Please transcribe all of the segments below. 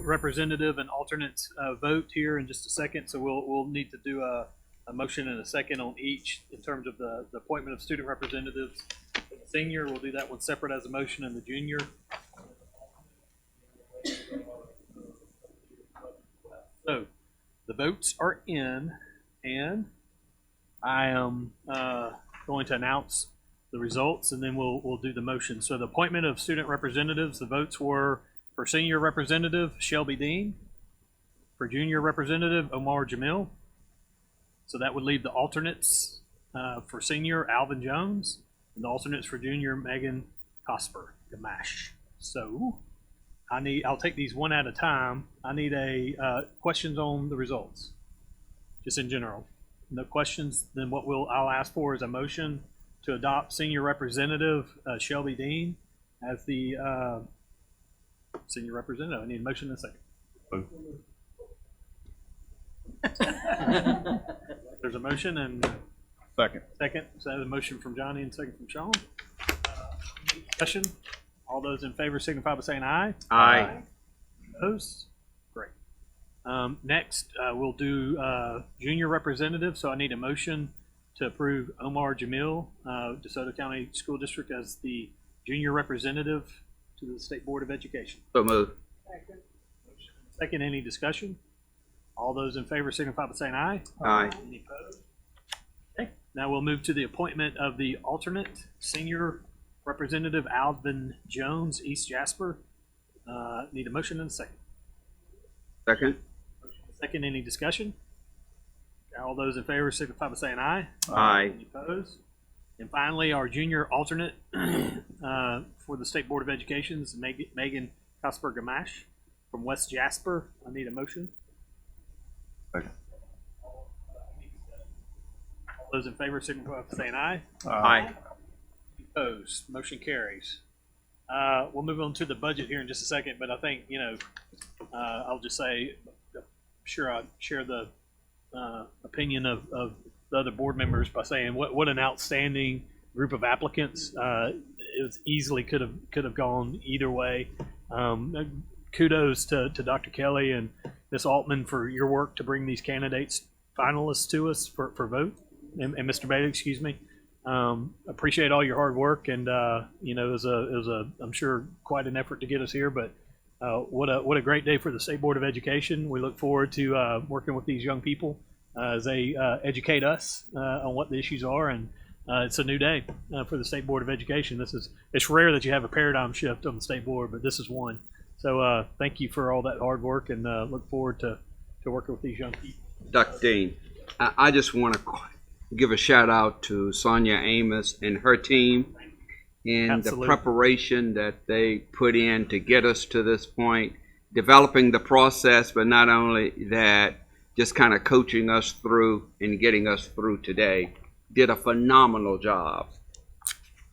representative and alternate vote here in just a second. So we'll need to do a motion and a second on each in terms of the appointment of student representatives. For the senior, we'll do that one separate as a motion, and the junior. So the votes are in, and I am going to announce the results, and then we'll do the motion. So the appointment of student representatives, the votes were for senior representative Shelby Dean, for junior representative Omar Jamil. So that would leave the alternates for senior Alvin Jones, and the alternates for junior Megan Cosper Gamash. So I'll take these one at a time. I need questions on the results, just in general. No questions, then I'll ask for is a motion to adopt senior representative Shelby Dean as the senior representative. I need a motion in a second. There's a motion and Second. So I have a motion from Johnny and second from Sean. Discussion. All those in favor signify by saying aye. Aye. Opposed? Great. Next, we'll do junior representative. So I need a motion to approve Omar Jamil, DeSoto County School District, as the junior representative to the State Board of Education. So moved. Second, any discussion? All those in favor signify by saying aye. Aye. Any opposed? Okay. Now we'll move to the appointment of the alternate senior representative Alvin Jones, East Jasper. Need a motion and a second. Second. Second, any discussion? All those in favor signify by saying aye. Aye. Any opposed? And finally, our junior alternate for the State Board of Education is Megan Cosper Gamash from West Jasper. I need a motion. Second. All those in favor signify by saying aye. Aye. Opposed? Motion carries. We'll move on to the budget here in just a second, but I think, I'll just say, sure, I share the opinion of the other board members by saying what an outstanding group of applicants. It was easily could have gone either way. Kudos to Dr. Kelly and Ms. Altman for your work to bring these candidates finalists to us for vote, and Mr. Bailey, excuse me. Appreciate all your hard work, and it was a I'm sure quite an effort to get us here, but what a great day for the State Board of Education. We look forward to working with these young people as they educate us on what the issues are, and it's a new day for the State Board of Education. It's rare that you have a paradigm shift on the State Board, but this is one. So thank you for all that hard work, and look forward to working with these young people. Dr. Dean, I just want to give a shout out to Sonia Amos and her team and Absolutely. the preparation that they put in to get us to this point, developing the process, but not only that, just kind of coaching us through and getting us through today. Did a phenomenal job.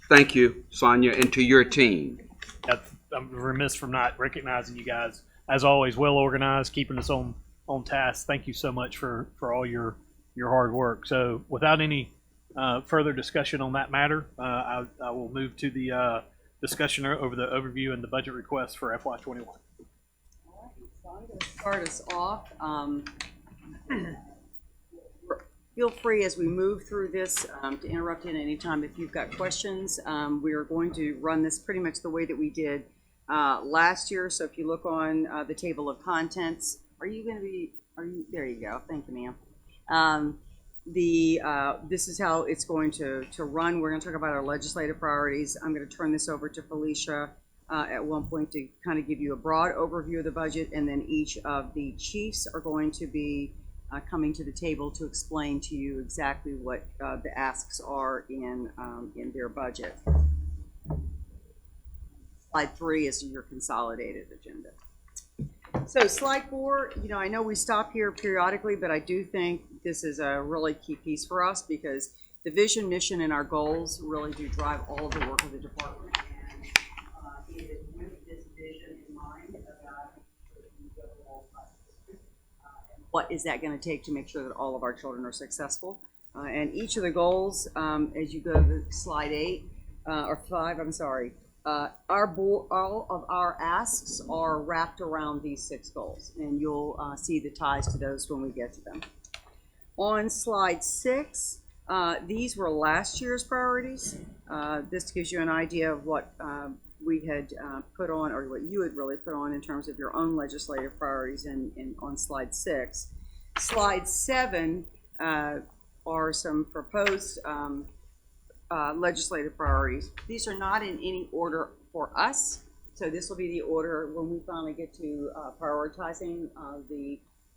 Thank you, Sonia, and to your team. I'm remiss from not recognizing you guys. As always, well organized, keeping us on task. Thank you so much for all your hard work. So without any further discussion on that matter, I will move to the discussion over the overview and the budget request for FY21. All right, so I'm going to start us off. Feel free as we move through this to interrupt at any time if you've got questions. We are going to run this pretty much the way that we did last year. So if you look on the table of contents, there you go. Thank you, ma'am. This is how it's going to run. We're going to talk about our legislative priorities. I'm going to turn this over to Felicia at one point to kind of give you a broad overview of the budget, and then each of the chiefs are going to be coming to the table to explain to you exactly what the asks are in their budget. Slide 3 is your consolidated agenda. So slide 4, I know we stop here periodically, but I do think this is a really key piece for us because the vision, mission, and our goals really do drive all of the work of the department. And it is with this vision in mind about what is that going to take to make sure that all of our children are successful. And each of the goals, as you go to slide 8, or 5, I'm sorry, all of our asks are wrapped around these 6 goals, and you'll see the ties to those when we get to them. On slide 6, these were last year's priorities. This gives you an idea of what we had put on, or what you had really put on in terms of your own legislative priorities on slide 6. Slide 7 are some proposed legislative priorities. These are not in any order for us, so this will be the order when we finally get to prioritizing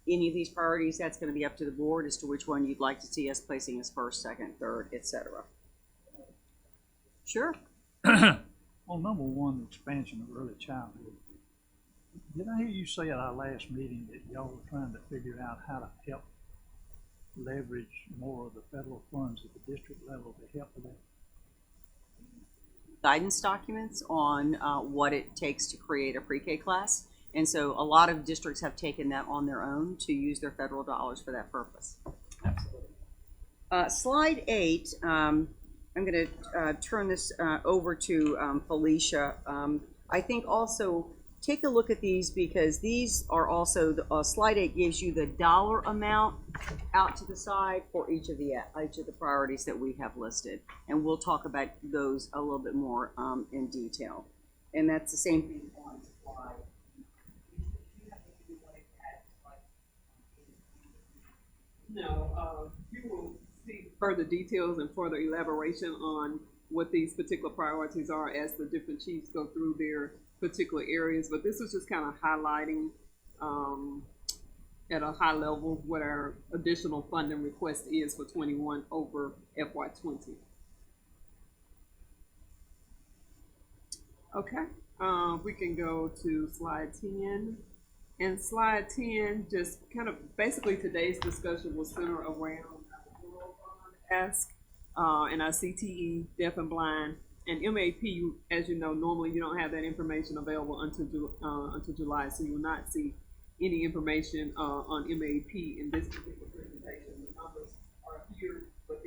any of these priorities. That's going to be up to the board as to which one you'd like to see us placing as first, second, third, etc. Sure. On number 1, expansion of early childhood, did I hear you say at our last meeting that y'all were trying to figure out how to help leverage more of the federal funds at the district level to help with that? Guidance documents on what it takes to create a pre-K class, and so a lot of districts have taken that on their own to use their federal dollars for that purpose. Slide 8, I'm going to turn this over to Felicia. I think also take a look at these, because these are also, slide 8 gives you the dollar amount out to the side for each of the priorities that we have listed. And we'll talk about those a little bit more in detail. And that's the same thing on slide. No, you will see further details and further elaboration on what these particular priorities are as the different chiefs go through their particular areas. But this is just kind of highlighting at a high level what our additional funding request is for 21 over FY20. Okay, we can go to slide 10. And slide 10, just kind of basically today's discussion was centered around our rural fund ask and our CTE, deaf and blind, and MAP. As you know, normally you don't have that information available until July, so you will not see any information on MAP in this particular presentation. The numbers are here, but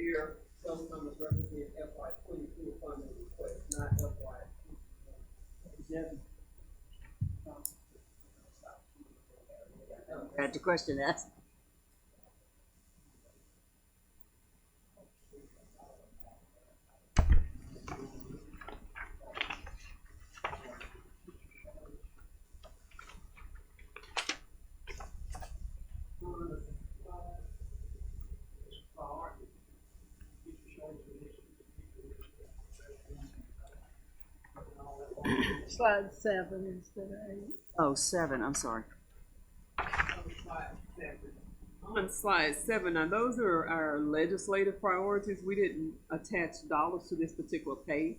those numbers represent FY22 funding request, not FY21. Had to question that. Slide 7 instead of 8. Oh, 7, I'm sorry. On slide 7, now those are our legislative priorities. We didn't attach dollars to this particular page.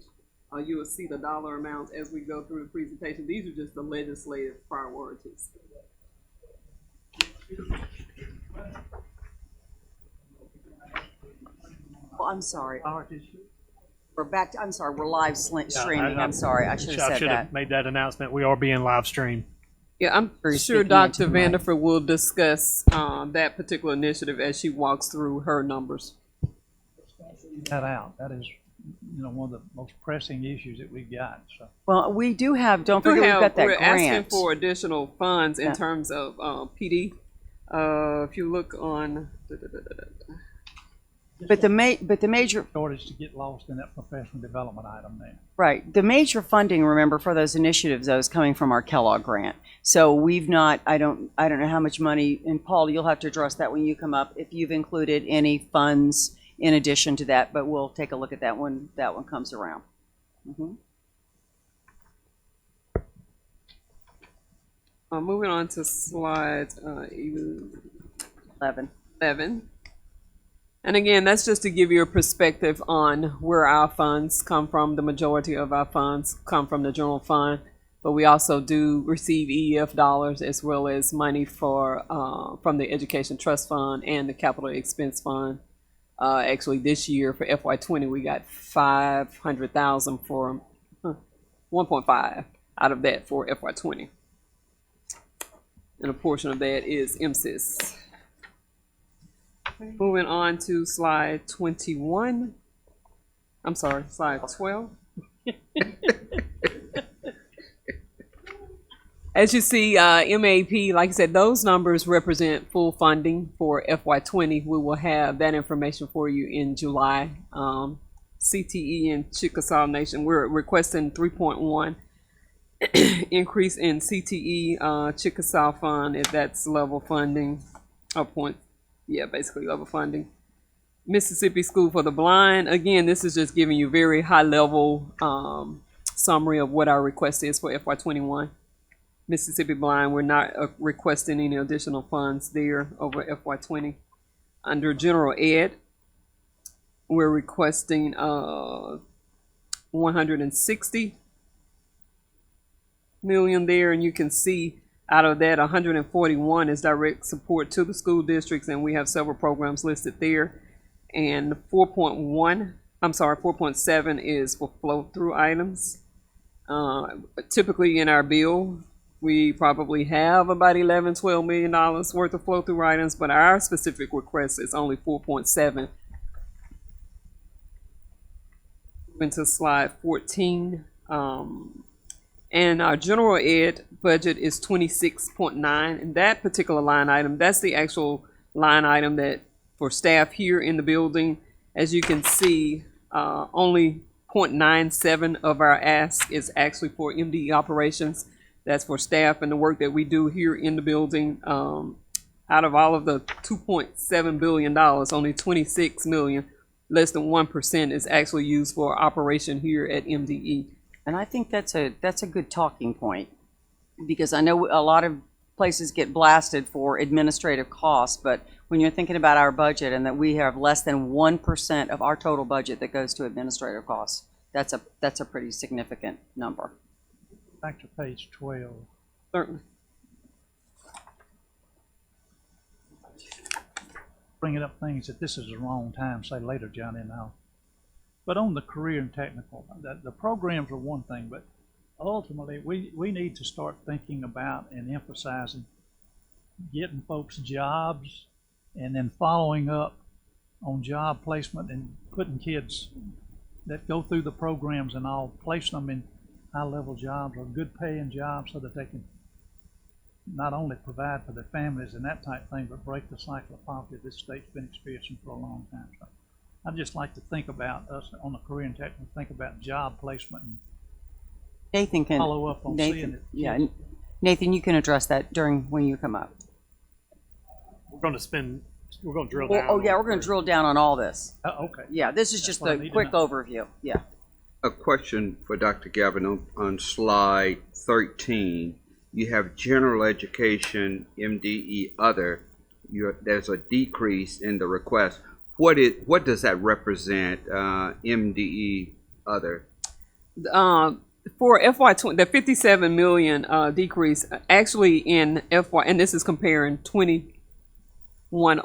You will see the dollar amounts as we go through the presentation. These are just the legislative priorities. Oh, I'm sorry. Priorities. We're back to, I'm sorry, we're live streaming. I'm sorry, I should have I said should that. have made that announcement. We are being live streamed. Yeah, I'm Very sure speaking Dr. into the mic. Vanderford will discuss that particular initiative as she walks through her numbers. That out. That is, one of the most pressing issues that we've got. So Well, we do have, don't forget, we've got that We're grant. asking for additional funds in Yeah. terms of PD. If you look on, But the major, shortage to get lost in that professional development item there. right, the major funding, remember, for those initiatives, though, is coming from our Kellogg grant. So we've not, I don't know how much money, and Paul, you'll have to address that when you come up, if you've included any funds in addition to that, but we'll take a look at that when that one comes around. moving on to slide 11. 11. And again, that's just to give you a perspective on where our funds come from. The majority of our funds come from the general fund, but we also do receive EEF dollars as well as money for from the Education Trust Fund and the Capital Expense Fund. Actually, this year for FY20, we got $500,000 for 1.5 out of that for FY20, and a portion of that is MSIS. Moving on to slide 21. I'm sorry, slide 12. As you see, MAP, like I said, those numbers represent full funding for FY20. We will have that information for you in July. CTE and Chickasaw Nation, we're requesting 3.1 increase in CTE Chickasaw Fund, if that's level funding, or basically level funding. Mississippi School for the Blind, again, this is just giving you very high level summary of what our request is for FY21. Mississippi Blind, we're not requesting any additional funds there over FY20. Under General Ed, we're requesting 160 million there, and you can see out of that 141 is direct support to the school districts, and we have several programs listed there. And 4.7 is for flow-through items. Typically in our bill, we probably have about $11-12 million worth of flow-through items, but our specific request is only 4.7. Into slide 14. And our general ed budget is 26.9, and that particular line item, that's the actual line item that for staff here in the building. As you can see, only 0.97 of our ask is actually for MDE operations. That's for staff and the work that we do here in the building. Out of all of the $2.7 billion, only 26 million, less than 1%, is actually used for operation here at MDE. And I think that's a good talking point, because I know a lot of places get blasted for administrative costs, but when you're thinking about our budget and that we have less than 1% of our total budget that goes to administrative costs, that's a pretty significant number. Back to page 12. Certainly. Bringing up things that this is the wrong time, say later, Johnny, now. But on the career and technical, the programs are one thing, but ultimately we need to start thinking about and emphasizing getting folks jobs and then following up on job placement and putting kids that go through the programs and all, placing them in high-level jobs or good paying jobs so that they can not only provide for their families and that type of thing, but break the cycle of poverty this state's been experiencing for a long time. So I'd just like to think about us on the career and technical, think about job placement and Nathan can follow up on seeing it. Yeah, Nathan, you can address that when you come up. We're going to drill Well, down. oh yeah, we're going to drill down on all this. Okay. Yeah, this is That's just what I a need to quick know. overview. Yeah. A question for Dr. Gavin on slide 13. You have general education, MDE, other. There's a decrease in the request. What does that represent, MDE, other? For FY20, the 57 million decrease actually in FY, and this is comparing 21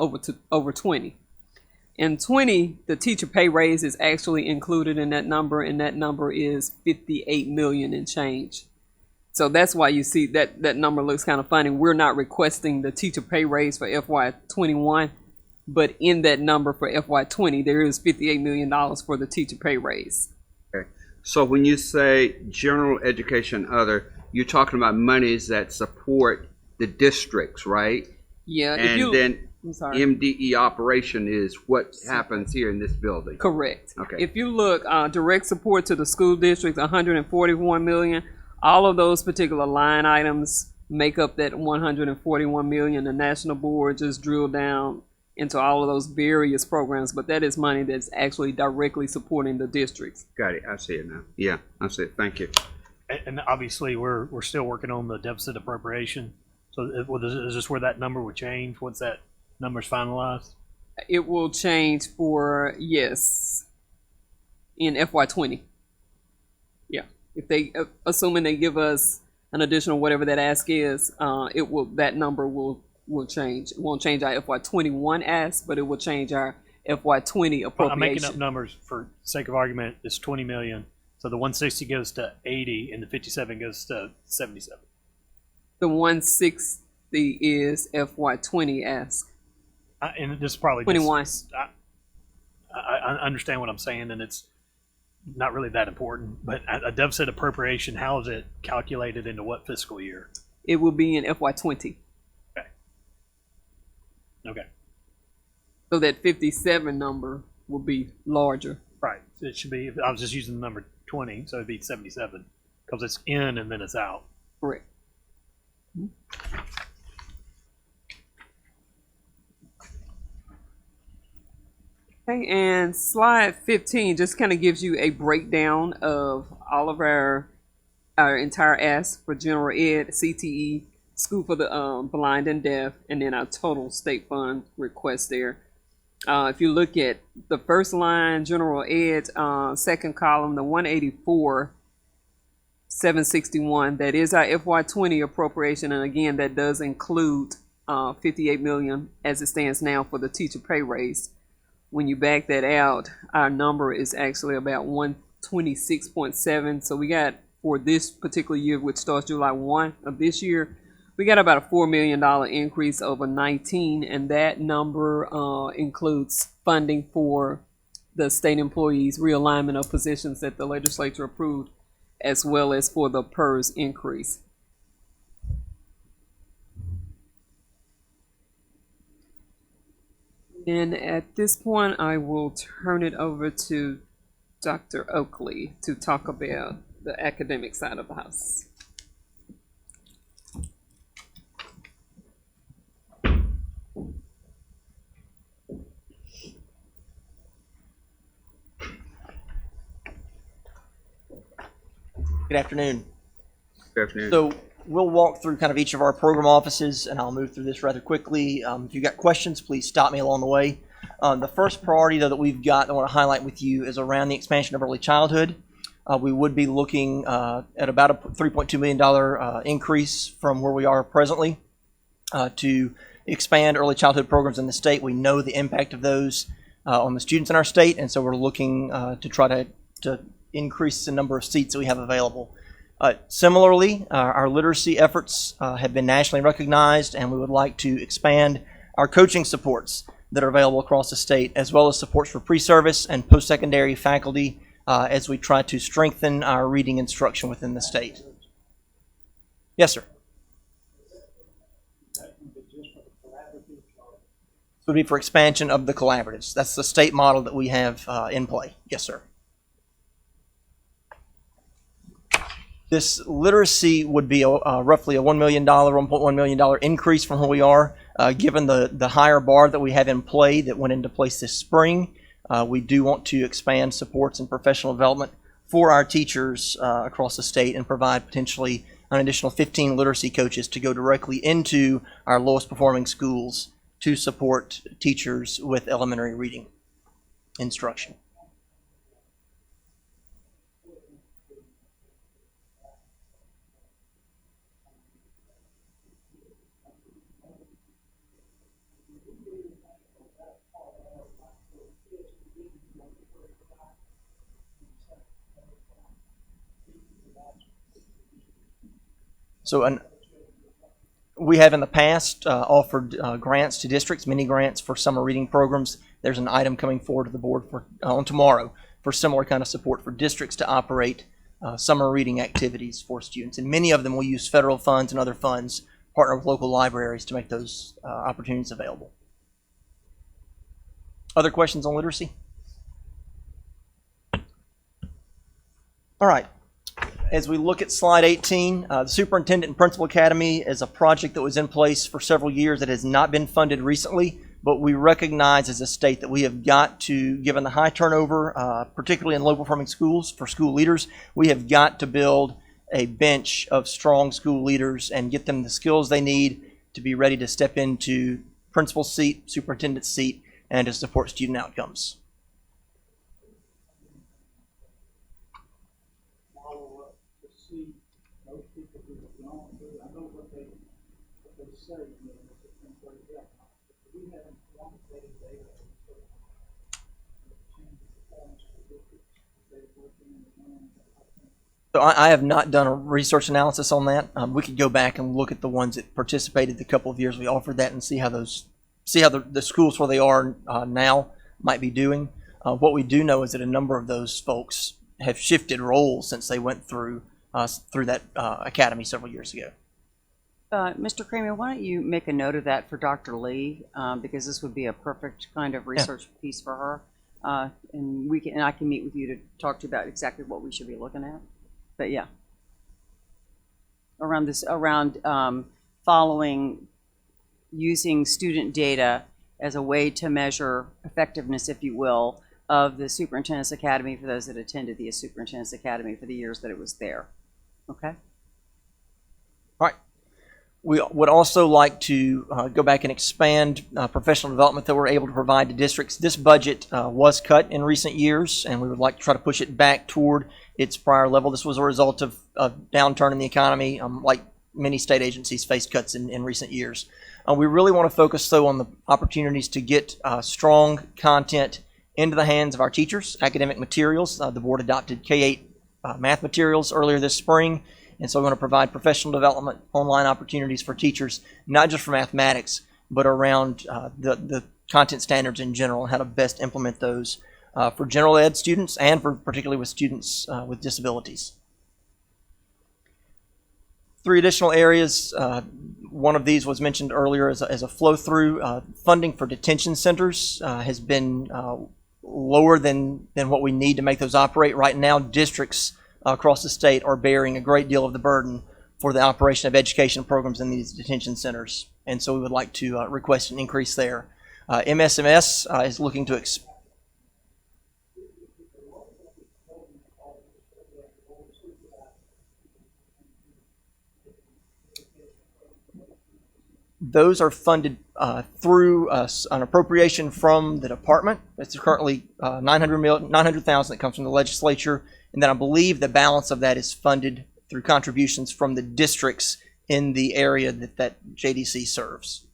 over 20. In 20, the teacher pay raise is actually included in that number, and that number is 58 million and change. So that's why you see that number looks kind of funny. We're not requesting the teacher pay raise for FY21, but in that number for FY20, there is $58 million for the teacher pay raise. Okay. So when you say general education, other, you're talking about monies that support the districts, right? Yeah. And then I'm sorry. MDE operation is what happens here in this building. Correct. Okay. If you look, direct support to the school district, 141 million. All of those particular line items make up that 141 million. The national board just drilled down into all of those various programs, but that is money that's actually directly supporting the districts. Got it. I see it now. Yeah, I see it. Thank you. And obviously, we're still working on the deficit appropriation. So is this where that number would change once that number's finalized? It will change for, yes, in FY20. Yeah. If they, assuming they give us an additional whatever that ask is, that number will change. It won't change our FY21 ask, but it will change our FY20 appropriation. I'm making up numbers for sake of argument. It's 20 million. So the 160 goes to 80 and the 57 goes to 77. The 160 is FY20 ask. And this is probably 21. I understand what I'm saying, and it's not really that important. But a deficit appropriation, how is it calculated into what fiscal year? it will be in FY20. Okay. So that 57 number will be larger. Right. So it should be, I was just using the number 20, so it'd be 77 because it's in and then it's out. Correct. Okay, and slide 15 just kind of gives you a breakdown of all of our entire ask for general ed, CTE, school for the blind and deaf, and then our total state fund request there. If you look at the first line, general ed, second column, the 184, 761, that is our FY20 appropriation, and again, that does include 58 million as it stands now for the teacher pay raise. When you back that out, our number is actually about 126.7. So we got, for this particular year, which starts July 1 of this year, we got about a $4 million increase over 19, and that number includes funding for the state employees, realignment of positions that the legislature approved, as well as for the PERS increase. And at this point, I will turn it over to Dr. Oakley to talk about the academic side of the house. Good afternoon. Good afternoon. So we'll walk through kind of each of our program offices, and I'll move through this rather quickly. If you've got questions, please stop me along the way. The first priority, though, that we've got, I want to highlight with you, is around the expansion of early childhood. We would be looking at about a $3.2 million increase from where we are presently to expand early childhood programs in the state. We know the impact of those on the students in our state, and so we're looking to try to increase the number of seats that we have available. Similarly, our literacy efforts have been nationally recognized, and we would like to expand our coaching supports that are available across the state, as well as supports for pre-service and post-secondary faculty as we try to strengthen our reading instruction within the state. Yes, sir. This would be for expansion of the collaboratives. That's the state model that we have in play. Yes, sir. This literacy would be roughly a $1.1 million increase from where we are, given the higher bar that we have in play that went into place this spring. We do want to expand supports and professional development for our teachers across the state and provide potentially an additional 15 literacy coaches to go directly into our lowest performing schools to support teachers with elementary reading instruction. So we have in the past offered grants to districts, mini grants for summer reading programs. There's an item coming forward to the board on tomorrow for similar kind of support for districts to operate summer reading activities for students. And many of them will use federal funds and other funds, partner with local libraries to make those opportunities available. Other questions on literacy? All right. As we look at slide 18, the Superintendent and Principal Academy is a project that was in place for several years that has not been funded recently, but we recognize as a state that we have got to, given the high turnover, particularly in low-performing schools for school leaders, we have got to build a bench of strong school leaders and get them the skills they need to be ready to step into principal seat, superintendent seat, and to support student outcomes. So I have not done a research analysis on that. We could go back and look at the ones that participated the couple of years we offered that and see how the schools where they are now might be doing. What we do know is that a number of those folks have shifted roles since they went through that academy several years ago. Mr. Kramer, why don't you make a note of that for Dr. Lee, because this would be a perfect kind of research piece for her. And I can meet with you to talk to you about exactly what we should be looking at. But yeah, around following, using student data as a way to measure effectiveness, if you will, of the Superintendent's Academy for those that attended the Superintendent's Academy for the years that it was there. Okay? All right. We would also like to go back and expand professional development that we're able to provide to districts. This budget was cut in recent years, and we would like to try to push it back toward its prior level. This was a result of downturn in the economy, like many state agencies faced cuts in recent years. We really want to focus, though, on the opportunities to get strong content into the hands of our teachers, academic materials. The board adopted K-8 math materials earlier this spring. And so we want to provide professional development online opportunities for teachers, not just for mathematics, but around the content standards in general and how to best implement those for general ed students and for particularly with students with disabilities. 3 additional areas. One of these was mentioned earlier as a flow-through. Funding for detention centers has been lower than what we need to make those operate. Right now, districts across the state are bearing a great deal of the burden for the operation of education programs in these detention centers. And so we would like to request an increase there. MSMS is looking to those are funded through an appropriation from the department. It's currently $900,000 that comes from the legislature. And then I believe the balance of that is funded through contributions from the districts in the area that JDC serves.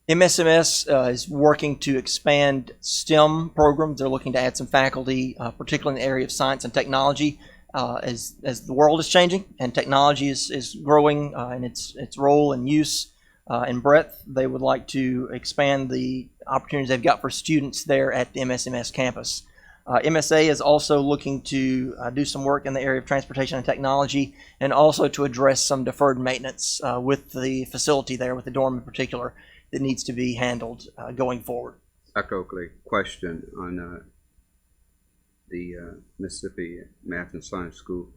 MSMS is working to expand STEM programs. They're looking to add some faculty, particularly in the area of science and technology. As the world is changing and technology is growing in its role and use and breadth, they would like to expand the opportunities they've got for students there at the MSMS campus. MSA is also looking to do some work in the area of transportation and technology, and also to address some deferred maintenance with the facility there, with the dorm in particular, that needs to be handled going forward. Dr. Oakley, question on the Mississippi Math and Science School.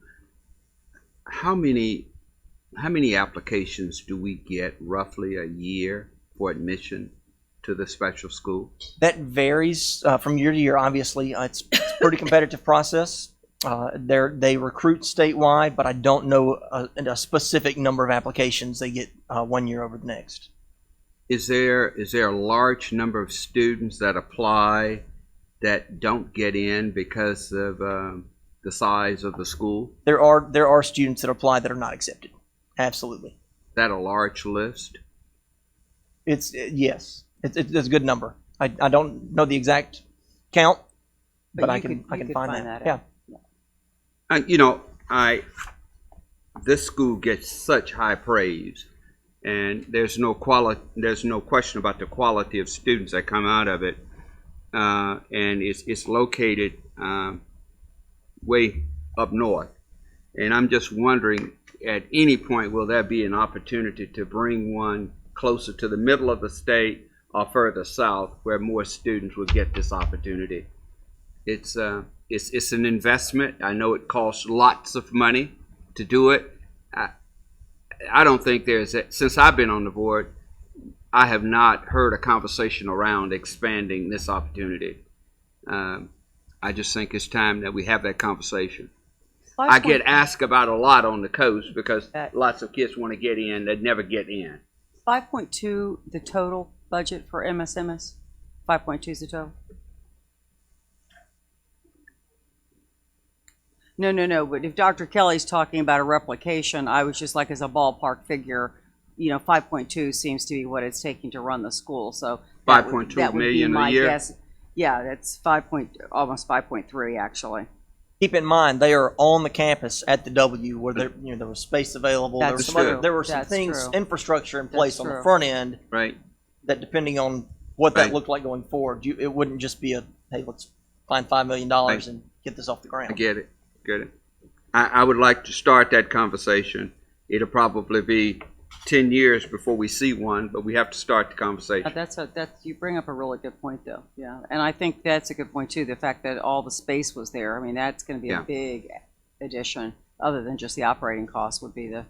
How many applications do we get roughly a year for admission to the special school? That varies from year to year. Obviously, it's a pretty competitive process. They recruit statewide, but I don't know a specific number of applications they get one year over the next. Is there a large number of students that apply that don't get in because of the size of the school? There are students that apply that are not accepted. Absolutely. Is that a large list? Yes. It's a good number. I don't know the exact count, but I can find that. Yeah. This school gets such high praise, and there's no question about the quality of students that come out of it. And it's located way up north. And I'm just wondering, at any point, will there be an opportunity to bring one closer to the middle of the state or further south, where more students will get this opportunity? It's an investment. I know it costs lots of money to do it. I don't think since I've been on the board, I have not heard a conversation around expanding this opportunity. I just think it's time that we have that conversation. I get asked about a lot on the coast because lots of kids want to get in that never get in. 5.2, the total budget for MSMS? 5.2 is the total? No, but if Dr. Kelly's talking about a replication, I was just like, as a ballpark figure, 5.2 seems to be what it's taking to run the school. So 5.2 million a year? Guess. Yeah, that's almost 5.3 actually. Keep in mind, they are on the campus at the W, where there was space available. That's there true. were some That's things, true. infrastructure in place That's on the true. front end, Right. that depending on what that Right. looked like going forward. It wouldn't just be a, hey, let's find $5 million Right. and get this off the ground. I get it. I would like to start that conversation. It'll probably be 10 years before we see one, but we have to start the conversation. That's you bring up a really good point, though. Yeah, and I think that's a good point too. The fact that all the space was there. I mean, that's going to be Yeah. a big addition. Other than just the operating cost, would be the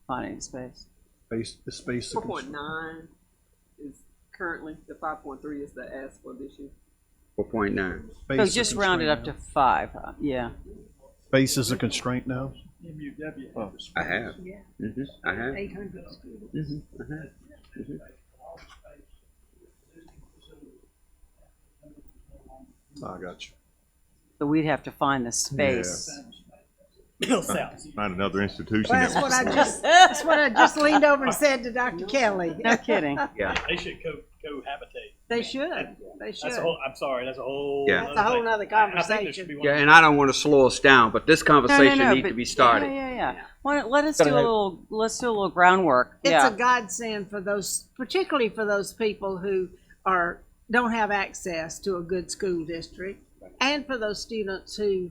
finding space. The space. 4.9 is currently, the 5.3 is the ask for this year. 4.9. So just round it up to 5. Yeah. Space is a constraint now. MUW Oh. I have. Yeah, I have. 800 students. I got you. So we'd have to find the space. Find another institution. Well, that's what I just leaned over and said to Dr. Kelly. No kidding. Yeah. They should cohabitate. They should, they should. That's a whole, I'm sorry, that's a whole. Yeah. That's a whole nother And I think there conversation. should be one. Yeah, and I don't want to slow us down, but this conversation needs but- to be started. Yeah. Well, let's Gotta do a know. little groundwork. It's Yeah. a godsend for those, particularly for those people who don't have access to a good school district, and for those students who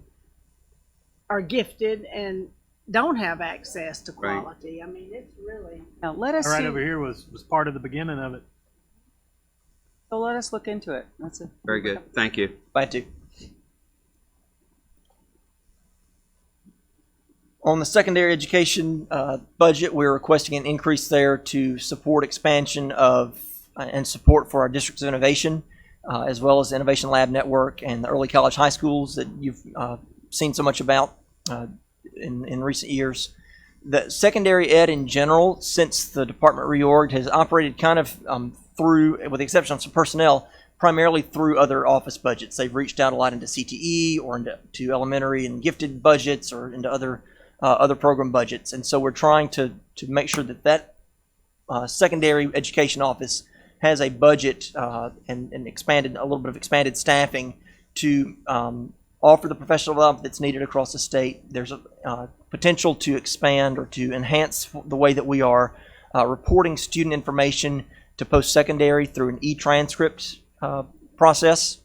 are gifted and don't have access to Right. quality. I mean, it's really. Now, let us Right see- over here was part of the beginning of it. So let us look into it. That's it. Very good. Thank you. Glad to. On the secondary education budget, we're requesting an increase there to support expansion of and support for our districts of innovation, as well as the Innovation Lab Network and the early college high schools that you've seen so much about in recent years. The secondary ed in general, since the department reorged, has operated kind of through, with the exception of some personnel, primarily through other office budgets. They've reached out a lot into CTE or into elementary and gifted budgets or into other program budgets. And so we're trying to make sure that secondary education office has a budget and expanded, a little bit of expanded staffing to offer the professional development that's needed across the state. There's a potential to expand or to enhance the way that we are reporting student information to post-secondary through an e-transcript process.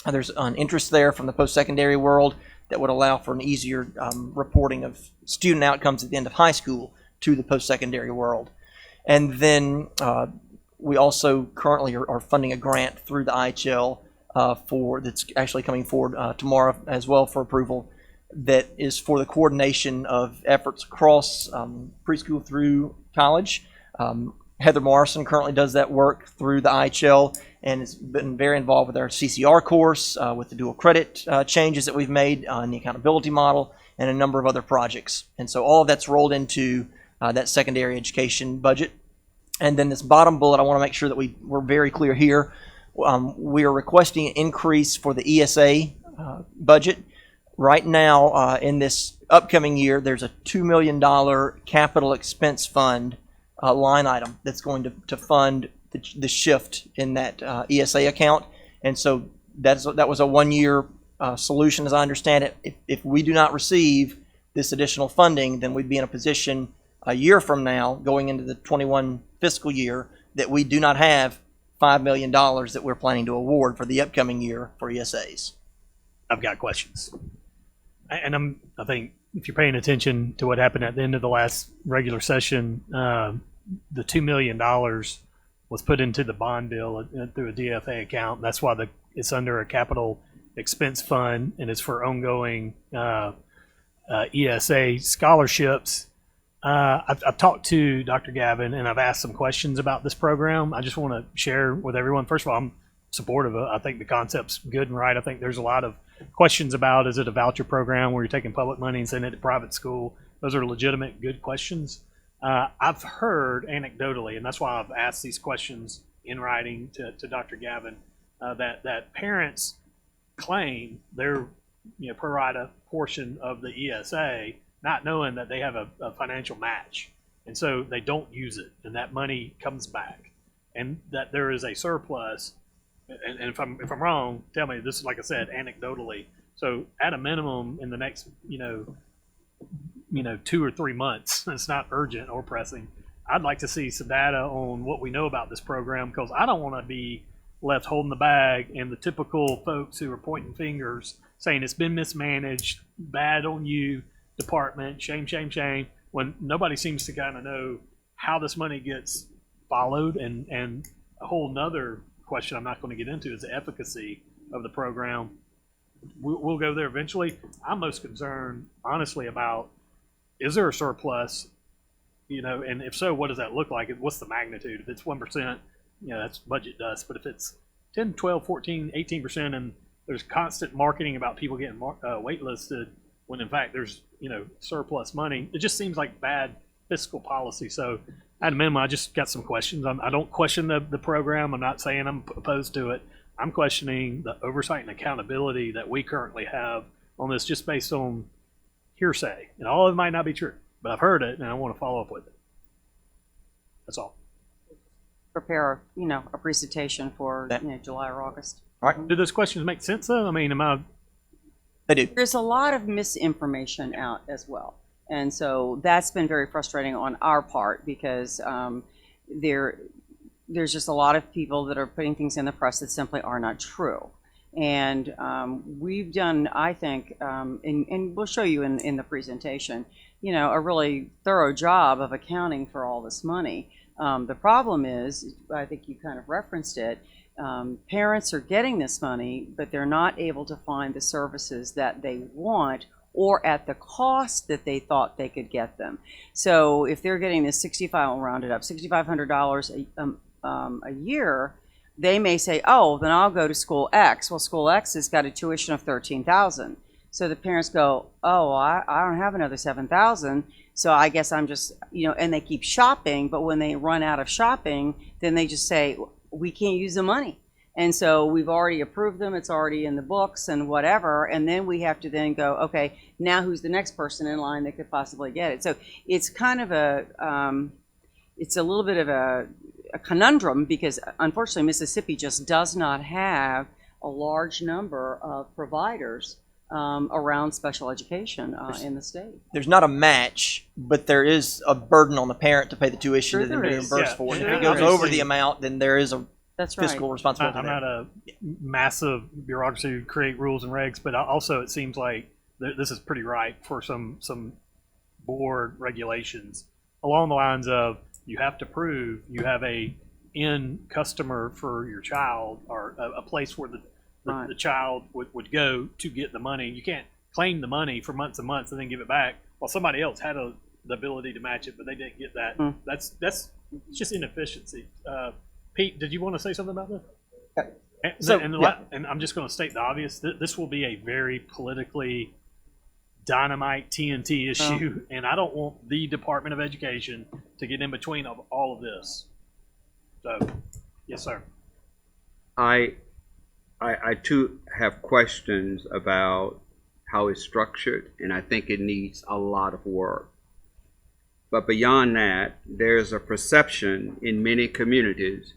There's an interest there from the post-secondary world that would allow for an easier reporting of student outcomes at the end of high school to the post-secondary world. And then we also currently are funding a grant through the IHL that's actually coming forward tomorrow as well for approval, that is for the coordination of efforts across preschool through college. Heather Morrison currently does that work through the IHL and has been very involved with our CCR course, with the dual credit changes that we've made in the accountability model, and a number of other projects. And so all of that's rolled into that secondary education budget. And then this bottom bullet, I want to make sure that we're very clear here. We are requesting an increase for the ESA budget. Right now, in this upcoming year, there's a $2 million capital expense fund line item that's going to fund the shift in that ESA account. And so that was a one-year solution, as I understand it. If we do not receive this additional funding, then we'd be in a position a year from now, going into the 21 fiscal year, that we do not have $5 million that we're planning to award for the upcoming year for ESAs. I've got questions. And I think if you're paying attention to what happened at the end of the last regular session, the $2 million was put into the bond bill through a DFA account. That's why it's under a capital expense fund, and it's for ongoing ESA scholarships. I've talked to Dr. Gavin, and I've asked some questions about this program. I just want to share with everyone. First of all, I'm supportive of it. I think the concept's good and right. I think there's a lot of questions about, is it a voucher program where you're taking public money and sending it to private school? Those are legitimate, good questions. I've heard anecdotally, and that's why I've asked these questions in writing to Dr. Gavin, that parents claim their pro rata portion of the ESA, not knowing that they have a financial match, and so they don't use it, and that money comes back, and that there is a surplus. And if I'm wrong, tell me. This is, like I said, anecdotally. So at a minimum, in the next 2 or 3 months, it's not urgent or pressing, I'd like to see some data on what we know about this program, because I don't want to be left holding the bag, and the typical folks who are pointing fingers saying it's been mismanaged, bad on you, department, shame, shame, shame, when nobody seems to kind of know how this money gets followed. And a whole nother question I'm not going to get into is the efficacy of the program. We'll go there eventually. I'm most concerned, honestly, about, is there a surplus? And if so, what does that look like? What's the magnitude? If it's 1%, that's budget dust. But if it's 10, 12, 14, 18%, and there's constant marketing about people getting waitlisted, when in fact there's, surplus money, it just seems like bad fiscal policy. So at a minimum, I just got some questions. I don't question the program. I'm not saying I'm opposed to it. I'm questioning the oversight and accountability that we currently have on this, just based on hearsay. And all of it might not be true, but I've heard it and I want to follow up with it. That's all. Prepare, a presentation for, July or August. All right, Do those questions make sense though? I mean, they do. There's a lot of misinformation out as well. And so that's been very frustrating on our part, because there's just a lot of people that are putting things in the press that simply are not true. And we've done, I think, and we'll show you in the presentation, a really thorough job of accounting for all this money. The problem is, I think you kind of referenced it, parents are getting this money, but they're not able to find the services that they want or at the cost that they thought they could get them. So if they're getting this I'll round it up, $6,500 a year, they may say, oh, then I'll go to school X. Well, school X has got a tuition of $13,000. So the parents go, oh, I don't have another $7,000. So I guess I'm just, and they keep shopping. But when they run out of shopping, then they just say, we can't use the money. And so we've already approved them. It's already in the books and whatever. And then we have to then go, okay, now who's the next person in line that could possibly get it? So it's kind of it's a little bit of a conundrum, because unfortunately Mississippi just does not have a large number of providers around special education in the state. There's not a match, but there is a burden on the parent to pay the tuition Sure and then there be is. reimbursed Yeah. for it. And If it goes obviously- over the amount, then there is a That's right. fiscal responsibility I'm there. not a massive bureaucracy to create rules and regs, but also it seems like this is pretty ripe for some board regulations along the lines of, you have to prove you have a end customer for your child, or a place where Right. the child would go to get the money. You can't claim the money for months and months and then give it back, while somebody else had the ability to match it, but they didn't get that. Mm. That's just inefficiency. Pete, did you want to say something about that? And I'm just going to state the obvious. This will be a very politically dynamite TNT issue, and I don't want the Department of Education to get in between of all of this. So, yes, sir. I too have questions about how it's structured, and I think it needs a lot of work. But beyond that, there's a perception in many communities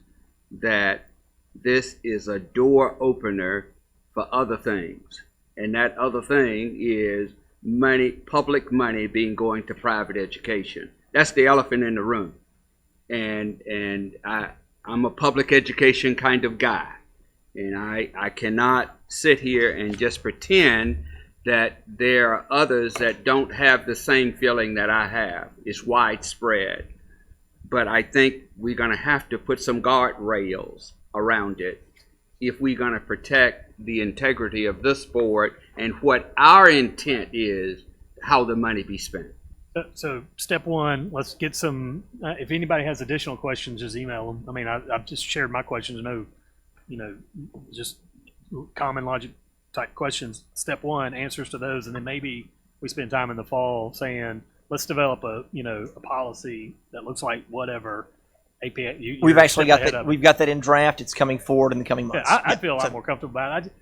that this is a door opener for other things. And that other thing is money, public money being going to private education. That's the elephant in the room. And I'm a public education kind of guy. And I cannot sit here and just pretend that there are others that don't have the same feeling that I have. It's widespread. But I think we're going to have to put some guardrails around it if we're going to protect the integrity of this board and what our intent is, how the money be spent. So step one, let's get some, if anybody has additional questions, just email them. I mean, I've just shared my questions, just common logic type questions. Step one, answers to those, and then maybe we spend time in the fall saying, let's develop a policy that looks like whatever. APA. We've actually got that. We've got that in draft. It's coming forward in the coming months. Yeah, I feel a lot more comfortable about it.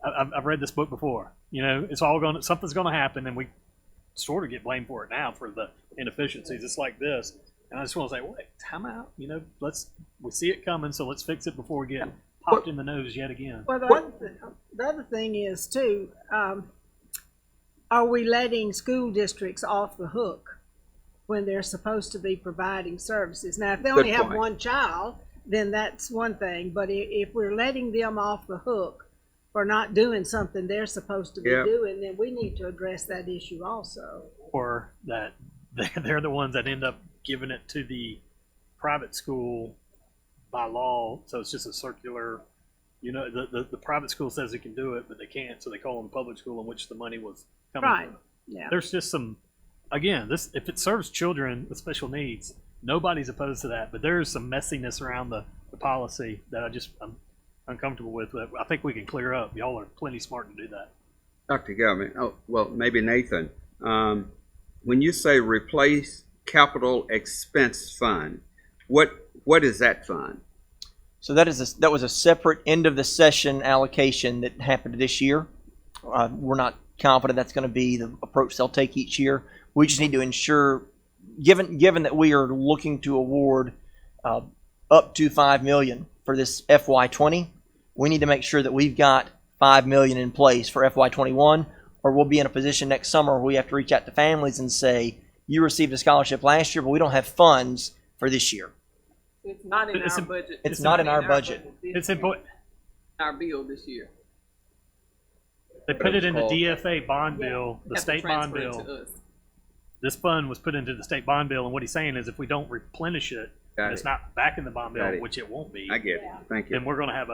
I've read this book before. It's all something's going to happen, and we sort of get blamed for it now for the inefficiencies. It's like this, and I just want to say, wait, time out. We see it coming, so let's fix it before we get popped in the nose yet again. Well, the other thing is too, are we letting school districts off the hook when they're supposed to be providing services? Now, if they only have point. one child, then that's one thing. But if we're letting them off the hook for not doing something they're supposed to be Yep. doing, then we need to address that issue also. Or that they're the ones that end up giving it to the private school by law. So it's just a circular, the private school says it can do it, but they can't. So they call them the public school in which the money was coming Right. from. Yeah. There's just some, again, if it serves children with special needs, nobody's opposed to that. But there's some messiness around the policy that I'm uncomfortable with. That I think we can clear up. Y'all are plenty smart to do that. Dr. Gelman, oh, well, maybe Nathan. When you say replace capital expense fund, what is that fund? So that was a separate end of the session allocation that happened this year. We're not confident that's going to be the approach they'll take each year. We just need to ensure, given that we are looking to award up to $5 million for this FY20, we need to make sure that we've got $5 million in place for FY21, or we'll be in a position next summer where we have to reach out to families and say, you received a scholarship last year, but we don't have funds for this year. It's not in It's our in- budget. It's not in our budget. It's important. Our bill this year. They put it in the called- DFA bond bill, the Have to state bond transfer it bill. to us. This fund was put into the state bond bill, and what he's saying is if we don't replenish it, Got and it's it. not back in the bond Got bill, it. which it won't be, I get it. Thank then you. we're going to have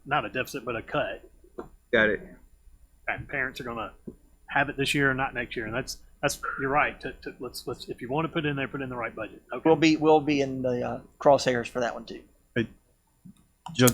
not a deficit, but a cut. Got it. And parents are going to have it this year and not next year. And that's you're right. Let's if you want to put it in there, put it in the right budget. Okay. We'll be in the crosshairs for that one too.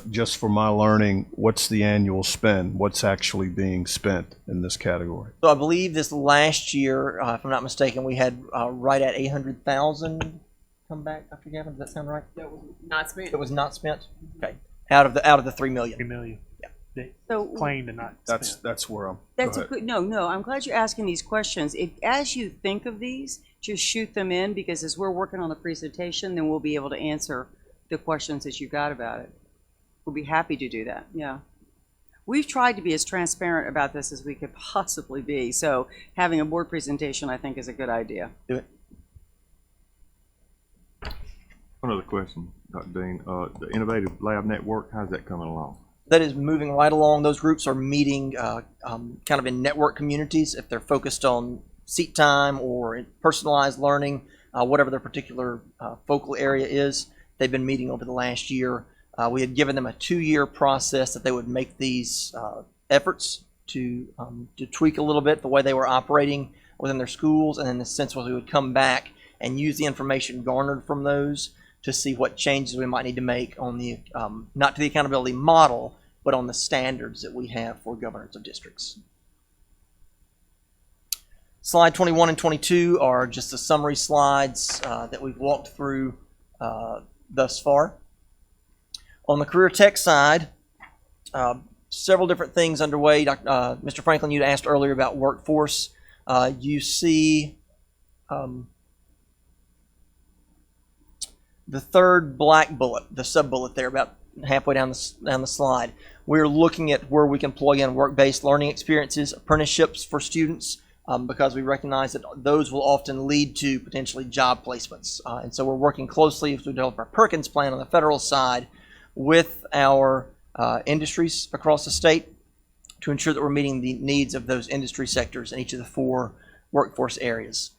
Just for my learning, what's the annual spend? What's actually being spent in this category? So I believe this last year, if I'm not mistaken, we had right at 800,000 come back. Dr. Gavin, does that sound right? That was not spent. It was not spent. Okay, out of the 3 million. 3 million. Yeah. They So claimed and not That's spent. that's where I'm. that's go a ahead. good, no, I'm glad you're asking these questions. As you think of these, just shoot them in, because as we're working on the presentation, then we'll be able to answer the questions that you've got about it. We'll be happy to do that, yeah. We've tried to be as transparent about this as we could possibly be, so having a board presentation, I think, is a good idea. Do it. One other question, Dr. Dean. The Innovative Lab Network, how's that coming along? That is moving right along. Those groups are meeting kind of in network communities if they're focused on seat time or in personalized learning, whatever their particular focal area is. They've been meeting over the last year. We had given them a 2-year process that they would make these efforts to tweak a little bit the way they were operating within their schools, and then the sense was we would come back and use the information garnered from those to see what changes we might need to make on the not to the accountability model, but on the standards that we have for governance of districts. Slide 21 and 22 are just the summary slides that we've walked through thus far. On the career tech side, several different things underway. Mr. Franklin, you asked earlier about workforce. You see the third black bullet, the sub-bullet there, about halfway down the slide. We're looking at where we can plug in work-based learning experiences, apprenticeships for students, because we recognize that those will often lead to potentially job placements. And so we're working closely as we develop our Perkins plan on the federal side with our industries across the state to ensure that we're meeting the needs of those industry sectors in each of the 4 workforce areas.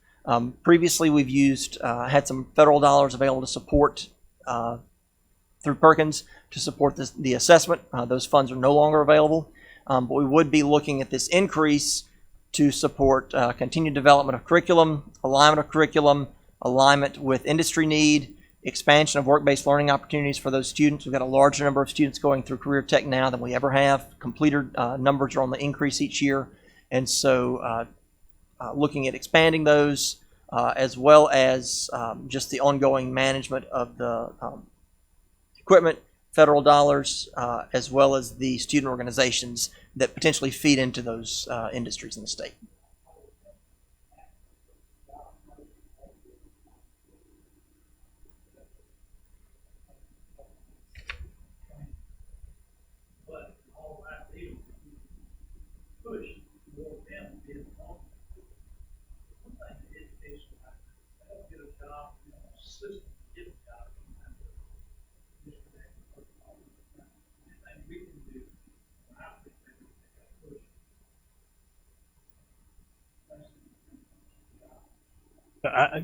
Previously, we've had some federal dollars available to support through Perkins to support the assessment. Those funds are no longer available, but we would be looking at this increase to support continued development of curriculum, alignment with industry need, expansion of work-based learning opportunities for those students. We've got a larger number of students going through career tech now than we ever have. Completed numbers are on the increase each year, and so looking at expanding those as well as just the ongoing management of the equipment, federal dollars, as well as the student organizations that potentially feed into those industries in the state.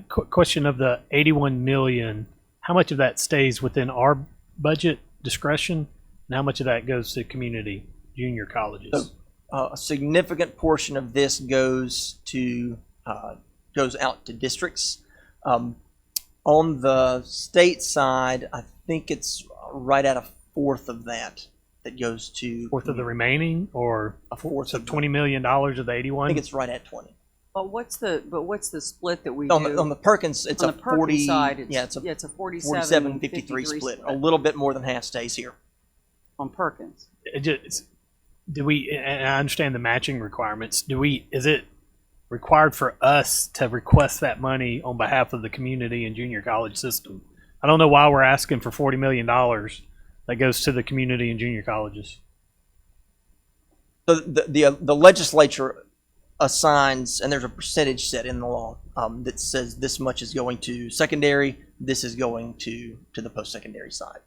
Question of the 81 million, how much of that stays within our budget discretion, and how much of that goes to community junior colleges? A significant portion of this goes out to districts. On the state side, I think it's right at a fourth of that goes to. Fourth of the remaining, or A fourth so of $20 million of the I 81? think it's right at 20. But what's the split that we On do? the Perkins, it's On a the Perkins 40. side, it's, Yeah, it's a it's a 47-53 split. A little bit more than half stays here. on Perkins. It just, do we, and I understand the matching requirements, is it required for us to request that money on behalf of the community and junior college system? I don't know why we're asking for $40 million that goes to the community and junior colleges. So the legislature assigns, and there's a percentage set in the law that says this much is going to secondary, this is going to the post-secondary side.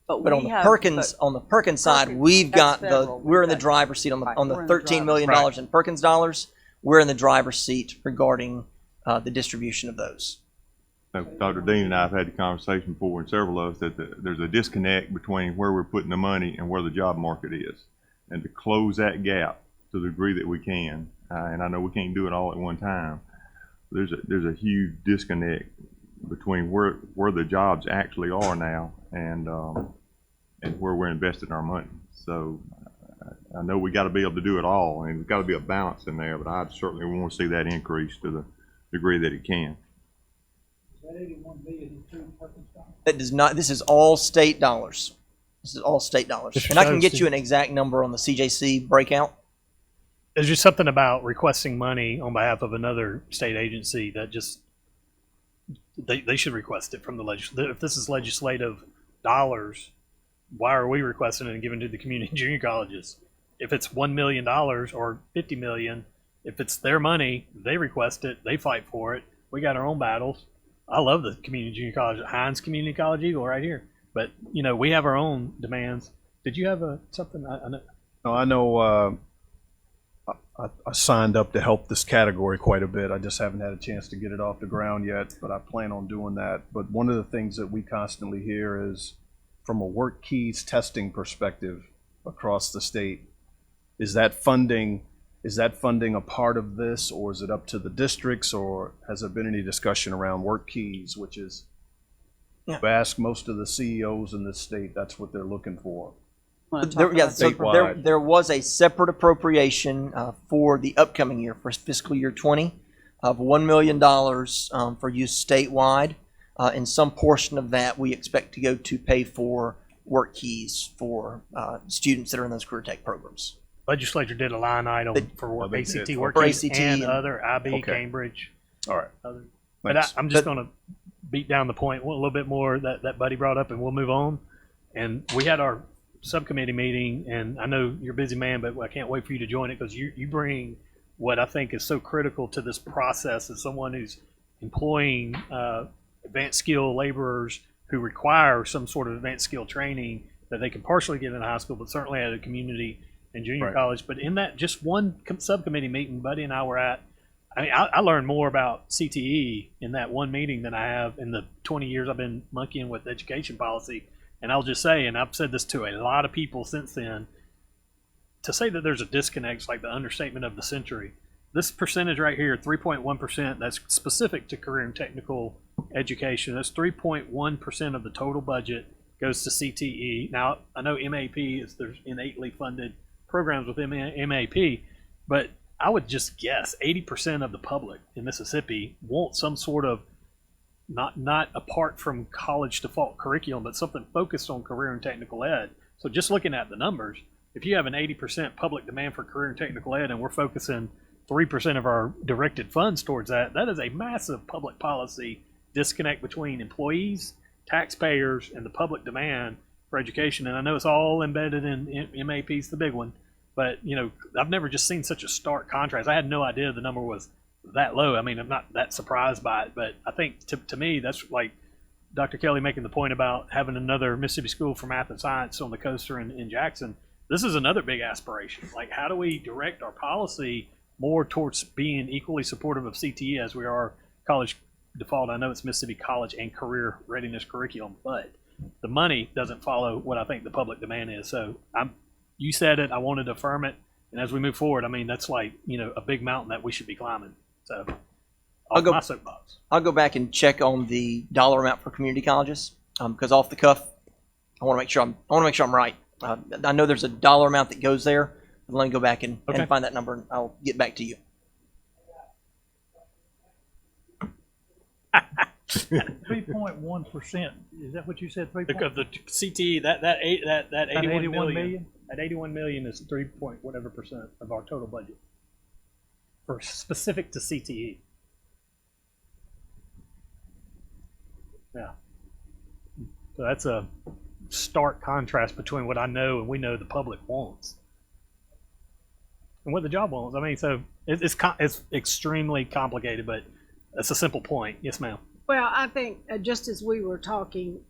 But on the Perkins side, we've that's got federal. we're in the That's- driver's seat on right, the we're in the $13 million driver's in Perkins dollars. We're in the driver's seat regarding the distribution of those. Dr. Dean and I have had the conversation before, and several of us, that there's a disconnect between where we're putting the money and where the job market is. And to close that gap to the degree that we can, and I know we can't do it all at one time, there's a huge disconnect between where the jobs actually are now and where we're investing our money. So I know we got to be able to do it all, and there's got to be a balance in there, but I certainly want to see that increase to the degree that it can. That 81 million include Perkins dollars? That does not. This is all state dollars. This is all state dollars. Mr. And I can get Stokes, you an exact number on the CJC breakout. There's just something about requesting money on behalf of another state agency that just, they should request it from the legislature. If this is legislative dollars, why are we requesting it and giving it to the community junior colleges? If it's $1 million or 50 million, if it's their money, they request it, they fight for it. We got our own battles. I love the community junior college, Hines Community College Eagle right here. But, we have our own demands. Did you have something? I know. No, I know I signed up to help this category quite a bit. I just haven't had a chance to get it off the ground yet, but I plan on doing that. But one of the things that we constantly hear is, from a work keys testing perspective across the state, is that funding a part of this, or is it up to the districts, or has there been any discussion around work keys, which is, Yeah. you ask most of the CEOs in this state, that's what they're looking for. Wanna talk So about statewide. there was a separate appropriation for the upcoming year, for fiscal year 20, of $1 million for use statewide. And some portion of that we expect to go to pay for work keys for students that are in those career tech programs. Legislature did a line item for work, they ACT did. work For keys ACT and and- other IB, Okay. Cambridge. All right. Other. But Thanks. I'm just going to beat down the point a little bit more that Buddy brought up, and we'll move on. And we had our subcommittee meeting, and I know you're a busy man, but I can't wait for you to join it, because you bring what I think is so critical to this process as someone who's employing advanced skill laborers who require some sort of advanced skill training that they can partially get in high school, but certainly at a community and junior Right. college. But in that just one subcommittee meeting Buddy and I were at, I learned more about CTE in that one meeting than I have in the 20 years I've been monkeying with education policy. And I'll just say, and I've said this to a lot of people since then, to say that there's a disconnect is like the understatement of the century. This percentage right here, 3.1%, that's specific to career and technical education. That's 3.1% of the total budget goes to CTE. Now, I know MAP there's innately funded programs with MAP, but I would just guess 80% of the public in Mississippi want some sort of, not apart from college default curriculum, but something focused on career and technical ed. So just looking at the numbers, if you have an 80% public demand for career and technical ed, and we're focusing 3% of our directed funds towards that, that is a massive public policy disconnect between employees, taxpayers, and the public demand for education. And I know it's all embedded in MAP's the big one, but I've never just seen such a stark contrast. I had no idea the number was that low. I mean, I'm not that surprised by it, but I think to me, that's like Dr. Kelly making the point about having another Mississippi School for Math and Science on the coast or in Jackson. This is another big aspiration. Like, how do we direct our policy more towards being equally supportive of CTE as we are college default. I know it's Mississippi College and Career Readiness Curriculum, but the money doesn't follow what I think the public demand is. So you said it, I wanted to affirm it, and as we move forward, I mean, that's like, a big mountain that we should be climbing. So off my soapbox. I'll go back and check on the dollar amount for community colleges, because off the cuff, I want to make sure I'm right. I know there's a dollar amount that goes there. But let me go back and find that number, and I'll get back to you. 3.1%, is that what you said, 3. Because the CTE, that 81 81 million, million? that 81 million is 3 point whatever percent of our total budget for specific to CTE. Yeah. So that's a stark contrast between what I know and we know the public wants and what the job wants. I mean, so it's extremely complicated, but it's a simple point. Yes, ma'am. Well, I think just as we were talking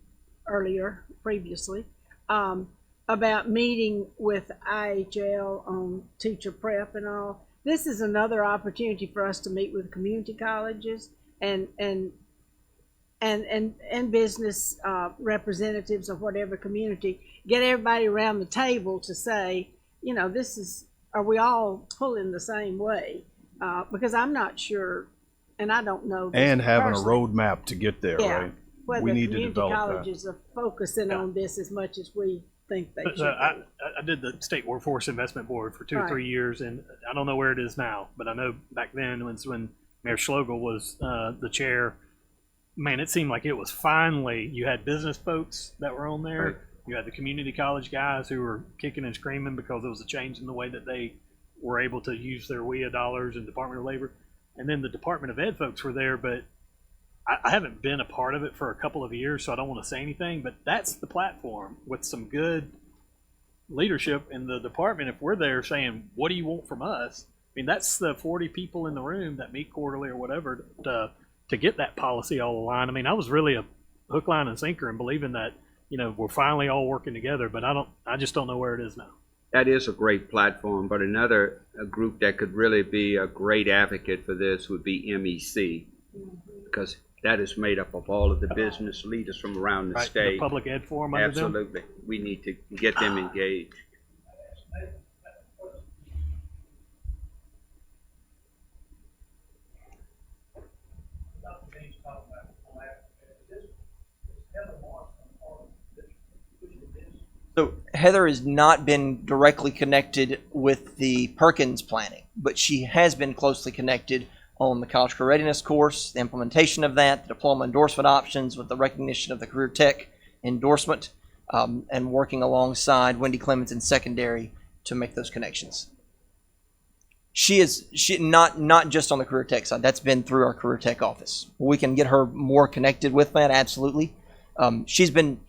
previously, about meeting with IHL on teacher prep and all, this is another opportunity for us to meet with community colleges and business representatives of whatever community, get everybody around the table to say, are we all pulling the same way? Because I'm not sure, and I don't know. And having a personally. roadmap to get there, Yeah. right? Whether We need to community develop that. colleges are focusing on this as much as we think they should. I did the State Workforce Investment Board for 2 or 3 years, and I don't know where it is now, but I know back then when Mayor Schlegel was the chair, man, it seemed like it was finally, you had business folks that were on there. Right. You had the community college guys who were kicking and screaming because there was a change in the way that they were able to use their WIA dollars and Department of Labor. And then the Department of Ed folks were there, but I haven't been a part of it for a couple of years, so I don't want to say anything, but that's the platform with some good leadership in the department. If we're there saying, what do you want from us? I mean, that's the 40 people in the room that meet quarterly or whatever to get that policy all aligned. I mean, I was really a hook, line, and sinker in believing that, we're finally all working together, but I just don't know where it is now. That is a great platform, but another group that could really be a great advocate for this would be MEC, because that is made up of all of the business leaders from around the Right, state. the public ed forum under them. Absolutely. We need to get them engaged. So Heather has not been directly connected with the Perkins planning, but she has been closely connected on the College Career Readiness course, the implementation of that, the diploma endorsement options with the recognition of the Career Tech endorsement, and working alongside Wendy Clemens in secondary to make those connections. She not just on the Career Tech side. That's been through our Career Tech office. We can get her more connected with that, absolutely. She's been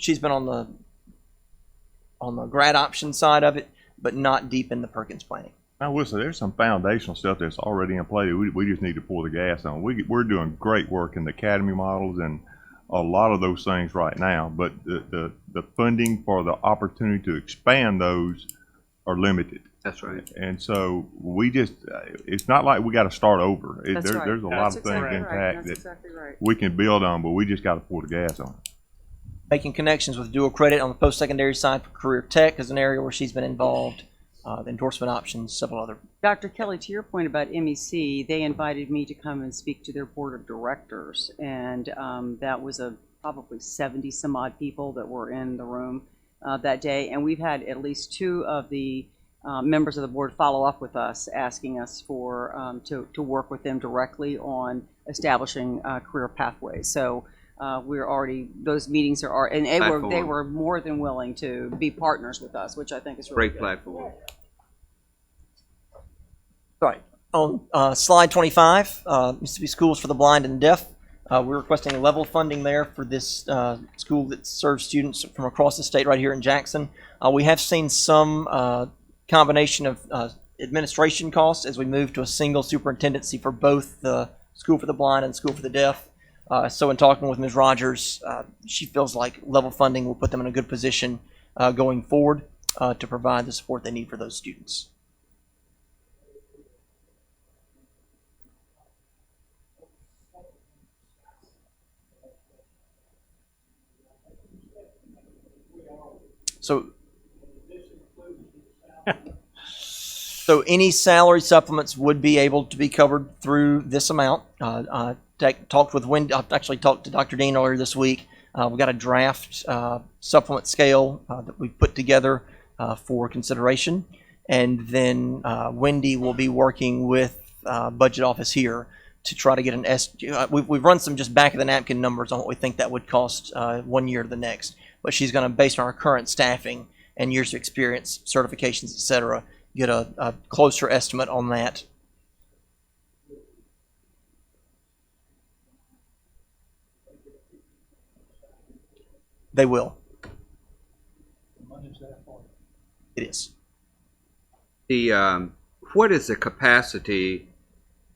on the grad option side of it, but not deep in the Perkins planning. I will say there's some foundational stuff that's already in play. We just need to pull the gas on. We're doing great work in the academy models and a lot of those things right now, but the funding for the opportunity to expand those are limited. That's right. And so it's not like we got to start over. That's right. There's a lot of things intact That's that exactly right. we can build on, but we just got to pull the gas on it. Making connections with dual credit on the post-secondary side for Career Tech is an area where she's been involved. The endorsement options, several other. Dr. Kelly, to your point about MEC, they invited me to come and speak to their board of directors, and that was probably 70 some odd people that were in the room that day, and we've had at least 2 of the members of the board follow up with us, asking us for to work with them directly on establishing career pathways. So we're already, those meetings and they were more than willing to be partners with us, which I think is really Great good. platform. All right. On slide 25, Mississippi Schools for the Blind and Deaf. We're requesting level funding there for this school that serves students from across the state right here in Jackson. We have seen some combination of administration costs as we move to a single superintendency for both the School for the Blind and School for the Deaf. So in talking with Ms. Rogers, she feels like level funding will put them in a good position going forward to provide the support they need for those students. So, so any salary supplements would be able to be covered through this amount. Talked with Wendy. I actually talked to Dr. Dean earlier this week. We got a draft supplement scale that we put together for consideration, and then Wendy will be working with budget office here to try to get an we've run some just back of the napkin numbers on what we think that would cost 1 year to the next. But she's going to, based on our current staffing and years of experience, certifications, et cetera, get a closer estimate on that. They will. It is. The what is the capacity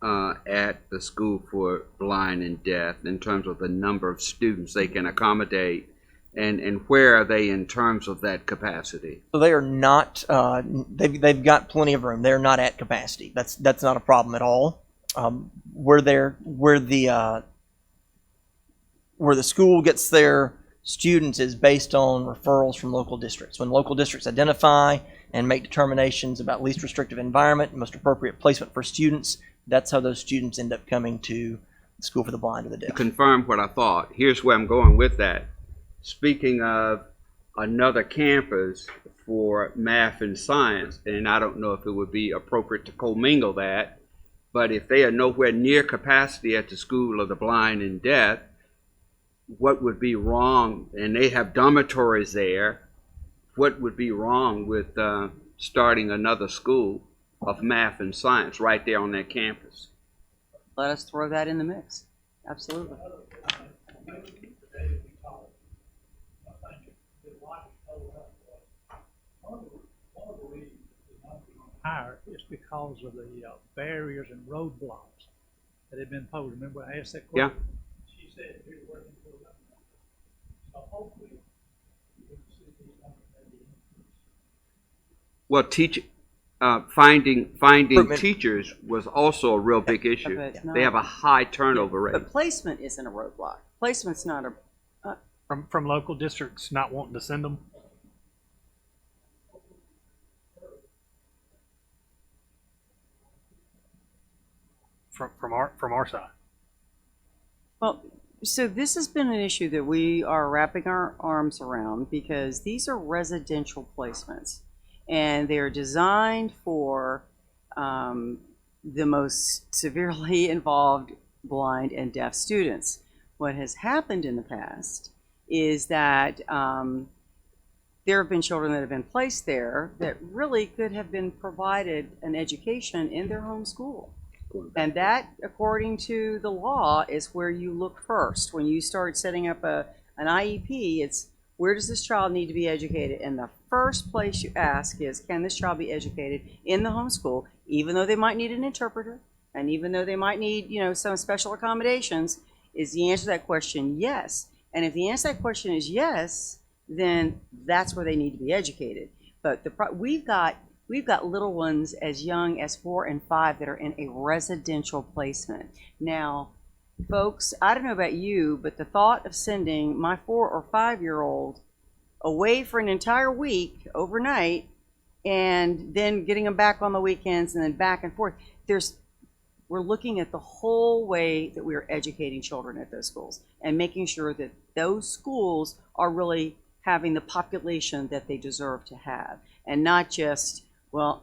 at the school for blind and deaf in terms of the number of students they can accommodate, and where are they in terms of that capacity? So they are not. They've got plenty of room. They're not at capacity. That's not a problem at all. Where the school gets their students is based on referrals from local districts. When local districts identify and make determinations about least restrictive environment and most appropriate placement for students, that's how those students end up coming to the School for the Blind or the Deaf. To confirm what I thought, here's where I'm going with that. Speaking of another campus for math and science, and I don't know if it would be appropriate to commingle that, but if they are nowhere near capacity at the School of the Blind and Deaf, what would be wrong, and they have dormitories there, what would be wrong with starting another school of math and science right there on that campus? Let us throw that in the mix. Absolutely. Higher is because of the barriers and roadblocks that have been posed. Remember I asked that Yeah. question? She said we're working for that. So hopefully you can see these numbers maybe increase. Well, finding Recruitment. teachers was also a real big issue. But it's They have a high turnover rate. But placement isn't a roadblock. Placement's not a, From local districts not wanting to send them. From our side. well, so this has been an issue that we are wrapping our arms around because these are residential placements and they're designed for the most severely involved blind and deaf students. What has happened in the past is that there have been children that have been placed there that really could have been provided an education in their home school. And that, according to the law, is where you look first. When you start setting up an IEP, it's where does this child need to be educated? And the first place you ask is, can this child be educated in the home school, even though they might need an interpreter, and even though they might need, some special accommodations? Is the answer to that question yes? And if the answer to that question is yes, then that's where they need to be educated. But we've got little ones as young as 4 and 5 that are in a residential placement. Now, folks, I don't know about you, but the thought of sending my 4 or 5-year-old away for an entire week overnight and then getting them back on the weekends and then back and forth, we're looking at the whole way that we are educating children at those schools and making sure that those schools are really having the population that they deserve to have, and not just, well,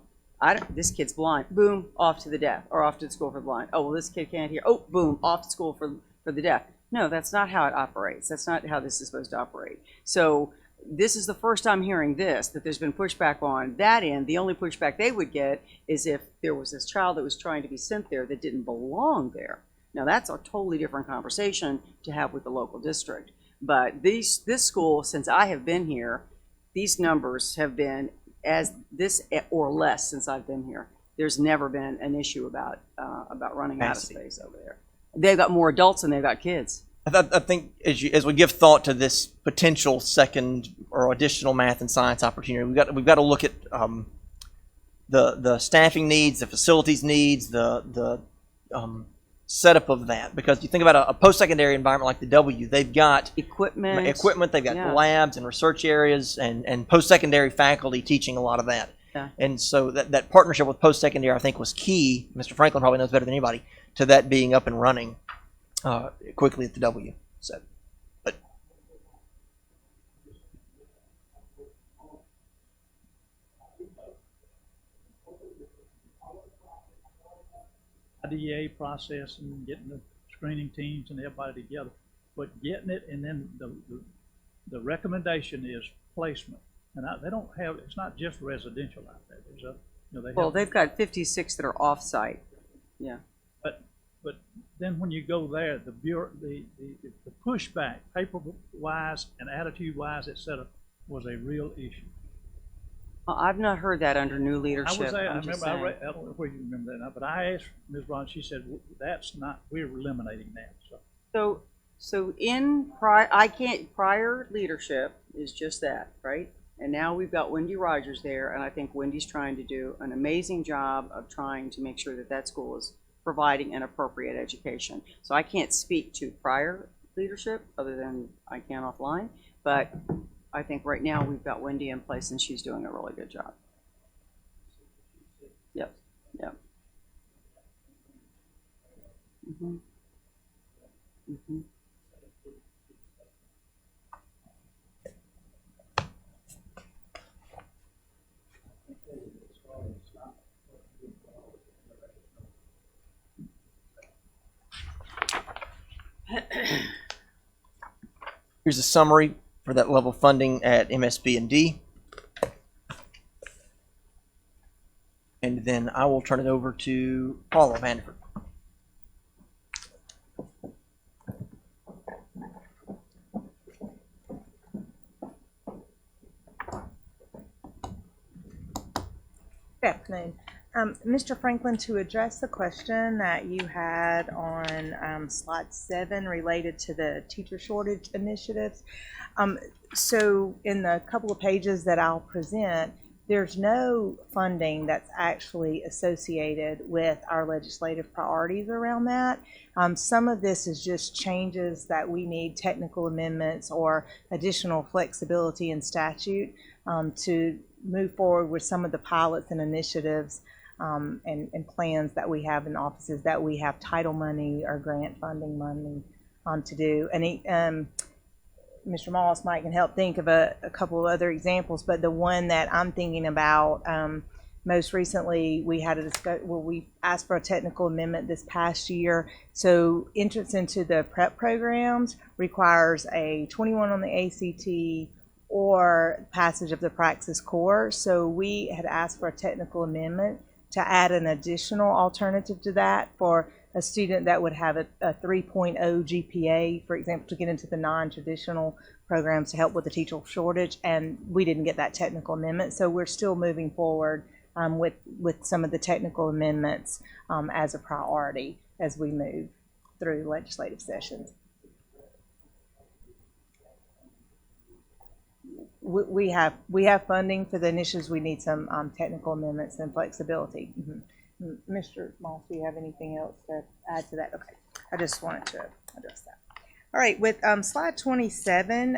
this kid's blind, boom, off to the deaf, or off to the school for the blind. Oh, well, this kid can't hear, oh, boom, off to school for the deaf. No, that's not how it operates. That's not how this is supposed to operate. So this is the first time hearing that there's been pushback on that end. The only pushback they would get is if there was this child that was trying to be sent there that didn't belong there. Now, that's a totally different conversation to have with the local district. But this school, since I have been here, these numbers have been as this or less since I've been here. There's never been an issue about running out of space over there. They've got more adults than they've got kids. I think as we give thought to this potential second or additional math and science opportunity, we've got to look at the staffing needs, the facilities needs, the setup of that, because you think about a post-secondary environment like the W, they've got Equipment. they've got Yeah. labs and research areas and post-secondary faculty teaching a lot of that. Yeah. And so that partnership with post-secondary, I think, was key. Mr. Franklin probably knows better than anybody, to that being up and running quickly at the W. So, but IDEA process and getting the screening teams and everybody together, but getting it, and then the recommendation is placement. And they don't have, it's not just residential out there. There's a, they Well, have, they've got 56 that are off-site. Yeah. but then when you go there, the pushback, paper-wise and attitude-wise, et cetera, was a real issue. I've not heard that under new I leadership. was there, I I'm just remember, saying. I don't know where you remember that now, but I asked Ms. Brown, she said, that's not, we're eliminating that, so. So prior leadership is just that, right? And now we've got Wendy Rogers there, and I think Wendy's trying to do an amazing job of trying to make sure that that school is providing an appropriate education. So I can't speak to prior leadership other than I can offline, but I think right now we've got Wendy in place and she's doing a really good job. Yep, yep. Mm-hmm. Mm-hmm. here's a summary for that level of funding at MSB and D. And then I will turn it over to Paula Vanderford. Good afternoon. Mr. Franklin, to address the question that you had on slide 7 related to the teacher shortage initiatives, so in the couple of pages that I'll present, there's no funding that's actually associated with our legislative priorities around that. Some of this is just changes that we need, technical amendments or additional flexibility in statute to move forward with some of the pilots and initiatives and plans that we have in offices that we have title money or grant funding money to do. And Mr. Moss might can help think of a couple of other examples, but the one that I'm thinking about most recently, we had we asked for a technical amendment this past year. So entrance into the prep programs requires a 21 on the ACT or passage of the praxis course. So we had asked for a technical amendment to add an additional alternative to that for a student that would have a 3.0 GPA, for example, to get into the non-traditional programs to help with the teacher shortage, and we didn't get that technical amendment. So we're still moving forward with some of the technical amendments as a priority as we move through legislative sessions. We have funding for the initiatives. We need some technical amendments and flexibility. Mm-hmm. Mr. Moss, do you have anything else to add to that? Okay, I just wanted to address that. All right, with slide 27,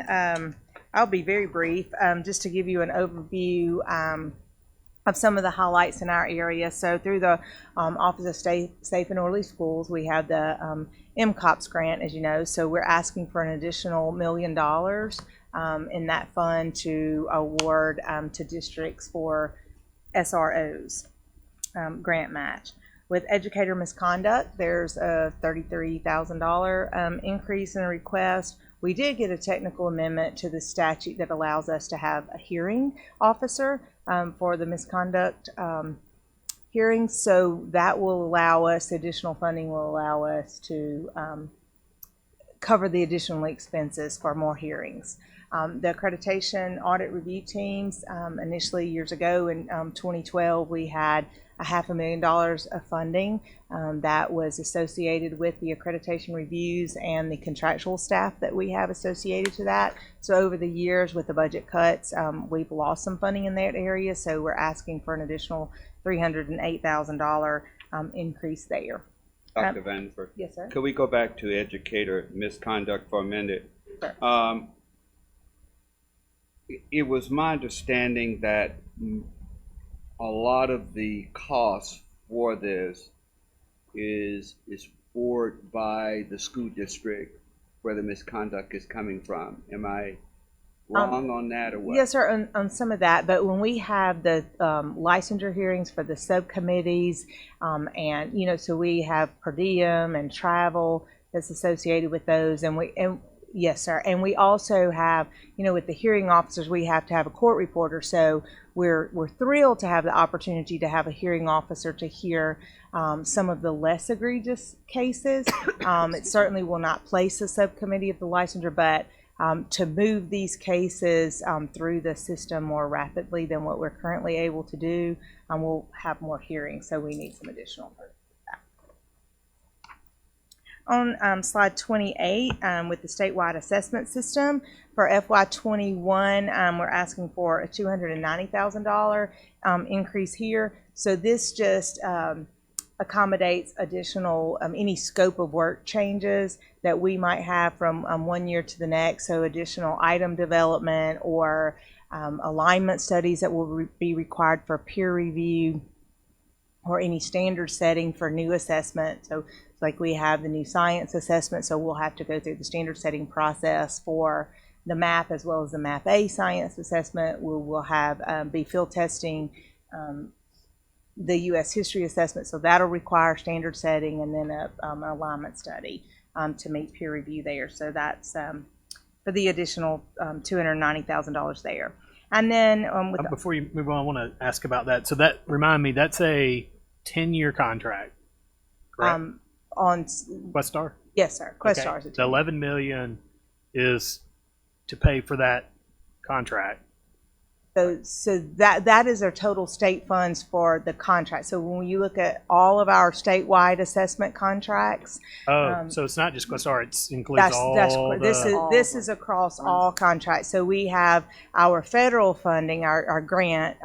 I'll be very brief, just to give you an overview of some of the highlights in our area. So through the Office of Safe and Orderly Schools, we have the MCOPS grant, as you know. So we're asking for an additional $1 million in that fund to award to districts for SROs, grant match. With educator misconduct, there's a $33,000 increase in a request. We did get a technical amendment to the statute that allows us to have a hearing officer for the misconduct hearings. So that will allow us, additional funding will allow us to cover the additional expenses for more hearings. The accreditation audit review teams, initially years ago in 2012, we had $500,000 of funding that was associated with the accreditation reviews and the contractual staff that we have associated to that. So over the years with the budget cuts, we've lost some funding in that area. So we're asking for an additional $308,000 increase there. Dr. Vandenberg. Yes, sir. Could we go back to educator misconduct for a minute? Sure. It was my understanding that a lot of the cost for this is borne by the school district where the misconduct is coming from. Am I wrong on that or what? Yes, sir, on some of that, but when we have the licensure hearings for the subcommittees, and, so we have per diem and travel that's associated with those, and yes, sir, and we also have, with the hearing officers, we have to have a court reporter, so we're thrilled to have the opportunity to have a hearing officer to hear some of the less egregious cases. It certainly will not place a subcommittee of the licensure, but to move these cases through the system more rapidly than what we're currently able to do, we'll have more hearings, so we need some additional. On slide 28, with the statewide assessment system for FY21, we're asking for a $290,000 increase here. So this just accommodates additional any scope of work changes that we might have from one year to the next. So additional item development or alignment studies that will be required for peer review or any standard setting for new assessment. So like we have the new science assessment, so we'll have to go through the standard setting process for the MAP as well as the MAP A science assessment. We'll have be field testing the U.S. history assessment, so that'll require standard setting and then an alignment study to meet peer review there. So that's for the additional $290,000 there. And then before you move on, I want to ask about that. So that remind me, that's a 10-year contract, correct? On Questar? Yes, sir. Questar is a The $11 million is to pay for that contract. So that is our total state funds for the contract. So when you look at all of our statewide assessment contracts, So it's not just Questar; it includes all. This is across all contracts. So we have our federal funding, our grant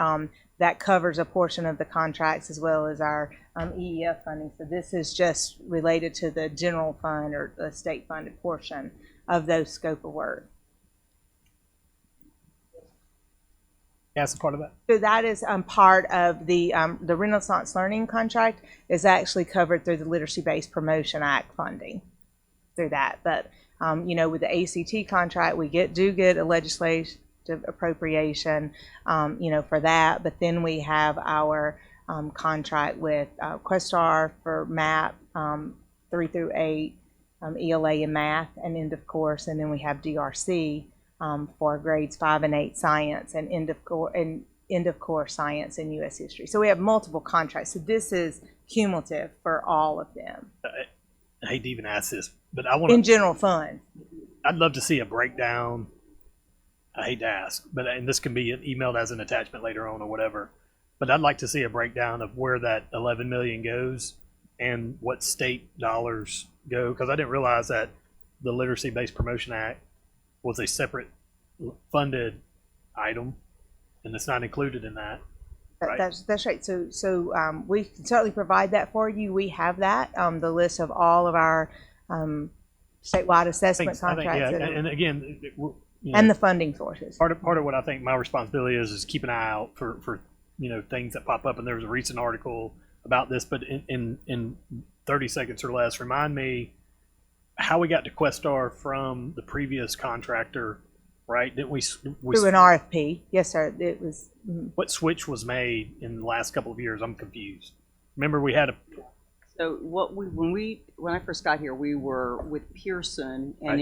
that covers a portion of the contracts as well as our EEF funding. So this is just related to the general fund or the state funded portion of those scope of work. That's a part of that. So that is part of the Renaissance Learning contract is actually covered through the Literacy Based Promotion Act funding through that. But with the ACT contract, we do get a legislative appropriation, for that. But then we have our contract with Questar for MAP 3 through 8, ELA and math, and end of course, and then we have DRC. For grades 5 and 8 science and end of course science and U.S. history. So we have multiple contracts. So this is cumulative for all of them. I hate to even ask this, but I want in general fund. I'd love to see a breakdown. I hate to ask, and this can be emailed as an attachment later on or whatever. But I'd like to see a breakdown of where that 11 million goes and what state dollars go, because I didn't realize that the Literacy Based Promotion Act was a separate funded item, and it's not included in that. Right? That's right. So we can certainly provide that for you. We have that the list of all of our statewide assessment contracts, and again, and the funding sources. Part of what I think my responsibility is keep an eye out for things that pop up. And there was a recent article about this, but in 30 seconds or less, remind me how we got to Questar from the previous contractor, right? Didn't we through an RFP? Yes, sir. It was. What switch was made in the last couple of years? I'm confused. Remember, we had a. So when I first got here, we were with Pearson and Right.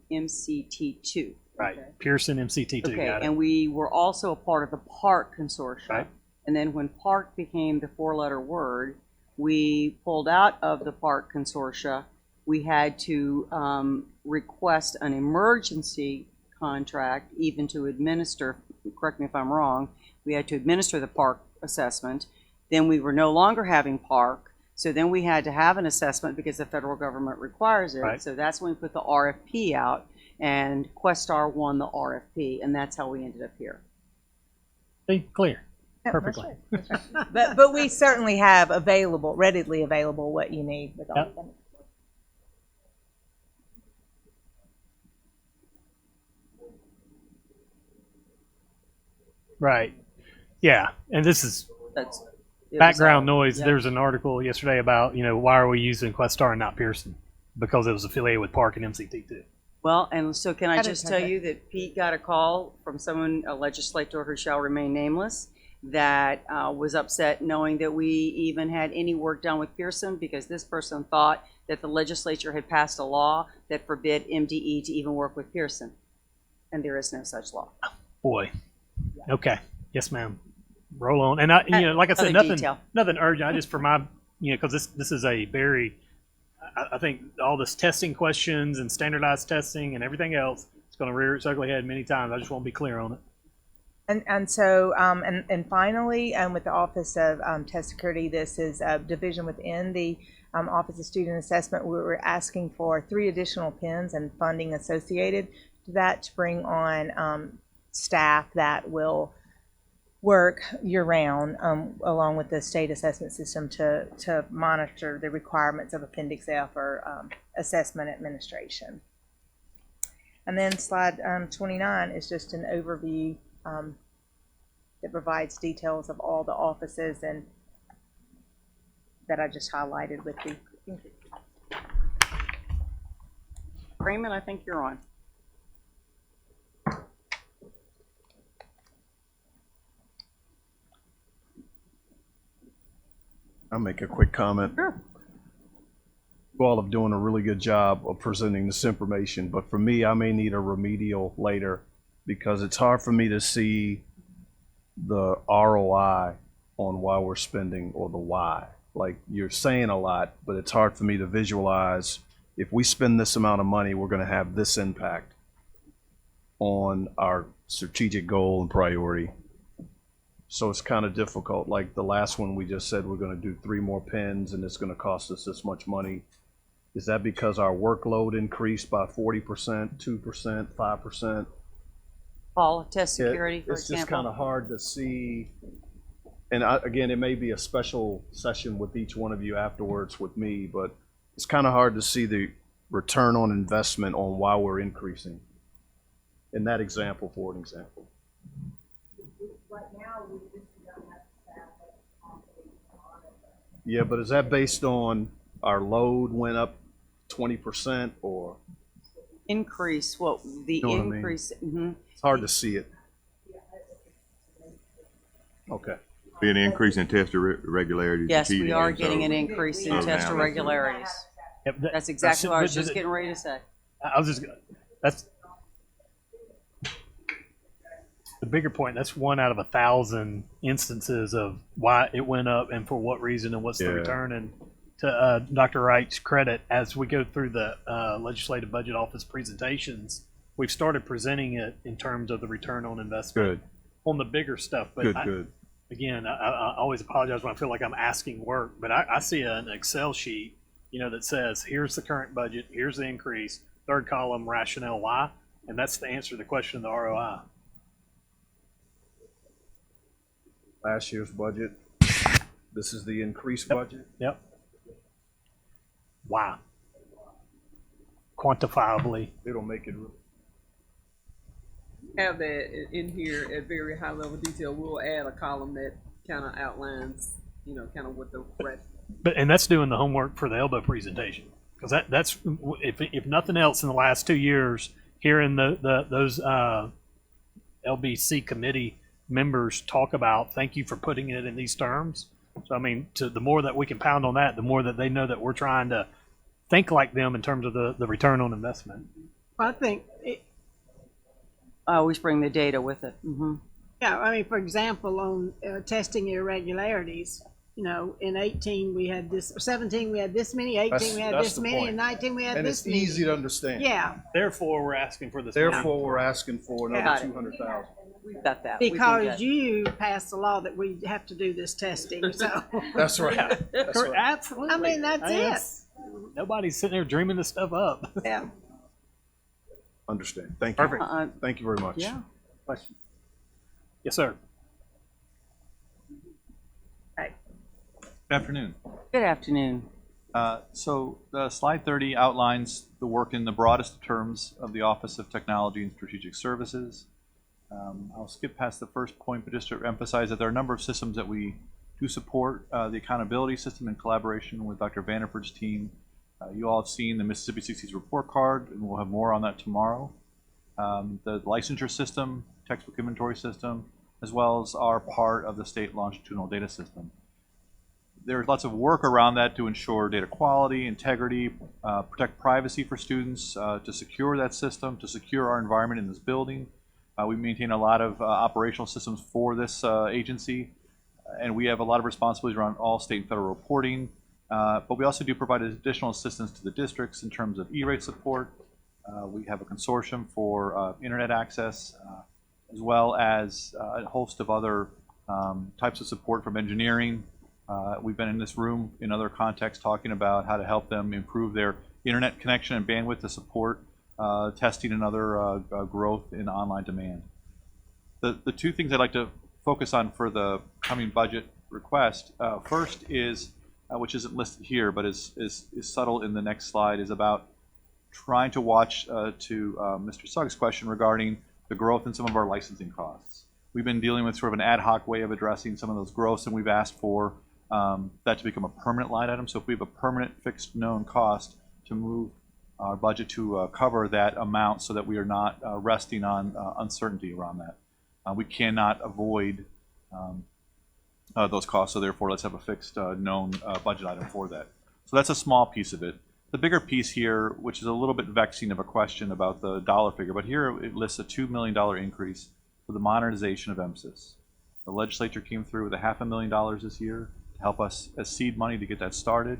MCT2. Right, Okay. Pearson MCT2. Okay, got it. and we were also a part of the PARC consortium. Right. And then when PARC became the four-letter word, we pulled out of the PARC consortia. We had to request an emergency contract even to administer, correct me if I'm wrong, we had to administer the PARC assessment. Then we were no longer having PARC, so then we had to have an assessment because the federal government requires it. Right. So that's when we put the RFP out, and Questar won the RFP, and that's how we ended up here. See, clear. Yeah, that's Perfectly. right, that's right. But we certainly have readily available what you need with all Yep. of them. Right. Yeah. And this is That's it was background all- noise. yeah. There's an article yesterday about, why are we using Questar and not Pearson? Because it was affiliated with Park and MCT2. Well, and so can I didn't just know tell that. you that Pete got a call from someone, a legislator who shall remain nameless, that was upset knowing that we even had any work done with Pearson because this person thought that the legislature had passed a law that forbid MDE to even work with Pearson. And there is no such law. Boy. Okay. Yes, ma'am. Roll on. And like I said, Another nothing, detail. nothing urgent. I just for my, because this is a very, I think all this testing questions and standardized testing and everything else, it's going to rear its ugly head many times. I just want to be clear on it. And finally, with the Office of Test Security, this is a division within the Office of Student Assessment. We were asking for 3 additional pins and funding associated to that to bring on staff that will work year-round along with the state assessment system to monitor the requirements of Appendix F or assessment administration. And then slide 29 is just an overview that provides details of all the offices and that I just highlighted with the. Raymond, I think you're on. I'll make a quick comment. Sure. You all are doing a really good job of presenting this information, but for me, I may need a remedial later because it's hard for me to see the ROI on why we're spending or the why. Like you're saying a lot, but it's hard for me to visualize if we spend this amount of money, we're going to have this impact on our strategic goal and priority. So it's kind of difficult. Like the last one, we just said we're going to do 3 more pins and it's going to cost us this much money. Is that because our workload increased by 40%, 2%, 5%? Paul, test security, for It's just kind example. of hard to see. And again, it may be a special session with each one of you afterwards with me, but it's kind of hard to see the return on investment on why we're increasing. In that example, for an example. Yeah, but is that based on our load went up 20% or Increase, what, the You know what I mean? increase, mhm. it's hard to see it? Okay. Be an increase in test irregularities. Yes, we cheating, are and getting so- an increase in Oh, test now. irregularities. Yep, That's exactly what I was but- just getting ready to say. I was just, that's the bigger point. That's 1 out of 1,000 instances of why it went up and for what reason and what's the Yeah. return. And to Dr. Wright's credit, as we go through the Legislative Budget Office presentations, we've started presenting it in terms of the return on investment Good, on the bigger stuff. But good, good. again, I always apologize when I feel like I'm asking work, but I see an Excel sheet, that says, here's the current budget, here's the increase, 3rd column rationale why, and that's the answer to the question of the ROI. Last year's budget. This is the increased budget. Yep. Why? Quantifiably. It'll make it. Have that in here at very high level detail. We'll add a column that kind of outlines, kind of what the rest. And that's doing the homework for the elbow presentation, because that's if nothing else in the last 2 years, hearing those LBC committee members talk about thank you for putting it in these terms. So I mean, the more that we can pound on that, the more that they know that we're trying to think like them in terms of the return on investment. I think, I always bring the data with it. Mhm. yeah, I mean, for example, on testing irregularities, in 18 we had this, 17 we had this many, 18 we had That's this the many, point. and 19 we had And this it's many. easy to understand. Yeah, Therefore, we're asking for this. Therefore, we're asking for Got another it. 200,000. We've got that. We can because get- you passed a law that we have to do this testing, so. That's right. That's right. Absolutely. I mean, that's it. it's- Nobody's sitting there dreaming this stuff up. Yeah. Understand. Thank you. Perfect. Thank you very much. Yeah. Question. Yes, sir. Good afternoon. Good afternoon. So the slide 30 outlines the work in the broadest terms of the Office of Technology and Strategic Services. I'll skip past the first point, but just to emphasize that there are a number of systems that we do support. The accountability system in collaboration with Dr. Vanderford's team. You all have seen the Mississippi 60s report card, and we'll have more on that tomorrow. The licensure system, textbook inventory system, as well as our part of the state longitudinal data system. There's lots of work around that to ensure data quality, integrity, protect privacy for students, to secure that system, to secure our environment in this building. We maintain a lot of operational systems for this agency, and we have a lot of responsibilities around all state and federal reporting. But we also do provide additional assistance to the districts in terms of E-rate support. We have a consortium for internet access, as well as a host of other types of support from engineering. We've been in this room in other contexts talking about how to help them improve their internet connection and bandwidth to support testing and other growth in online demand. The two things I'd like to focus on for the coming budget request, first is, which isn't listed here, but is subtle in the next slide, is about trying to watch to Mr. Suggs' question regarding the growth in some of our licensing costs. We've been dealing with sort of an ad hoc way of addressing some of those growths, and we've asked for that to become a permanent line item. So if we have a permanent fixed known cost, to move our budget to cover that amount so that we are not resting on uncertainty around that. We cannot avoid those costs, so therefore let's have a fixed known budget item for that. So that's a small piece of it. The bigger piece here, which is a little bit vexing of a question about the dollar figure, but here it lists a $2 million increase for the modernization of MSIS. The legislature came through with $500,000 this year to help us as seed money to get that started.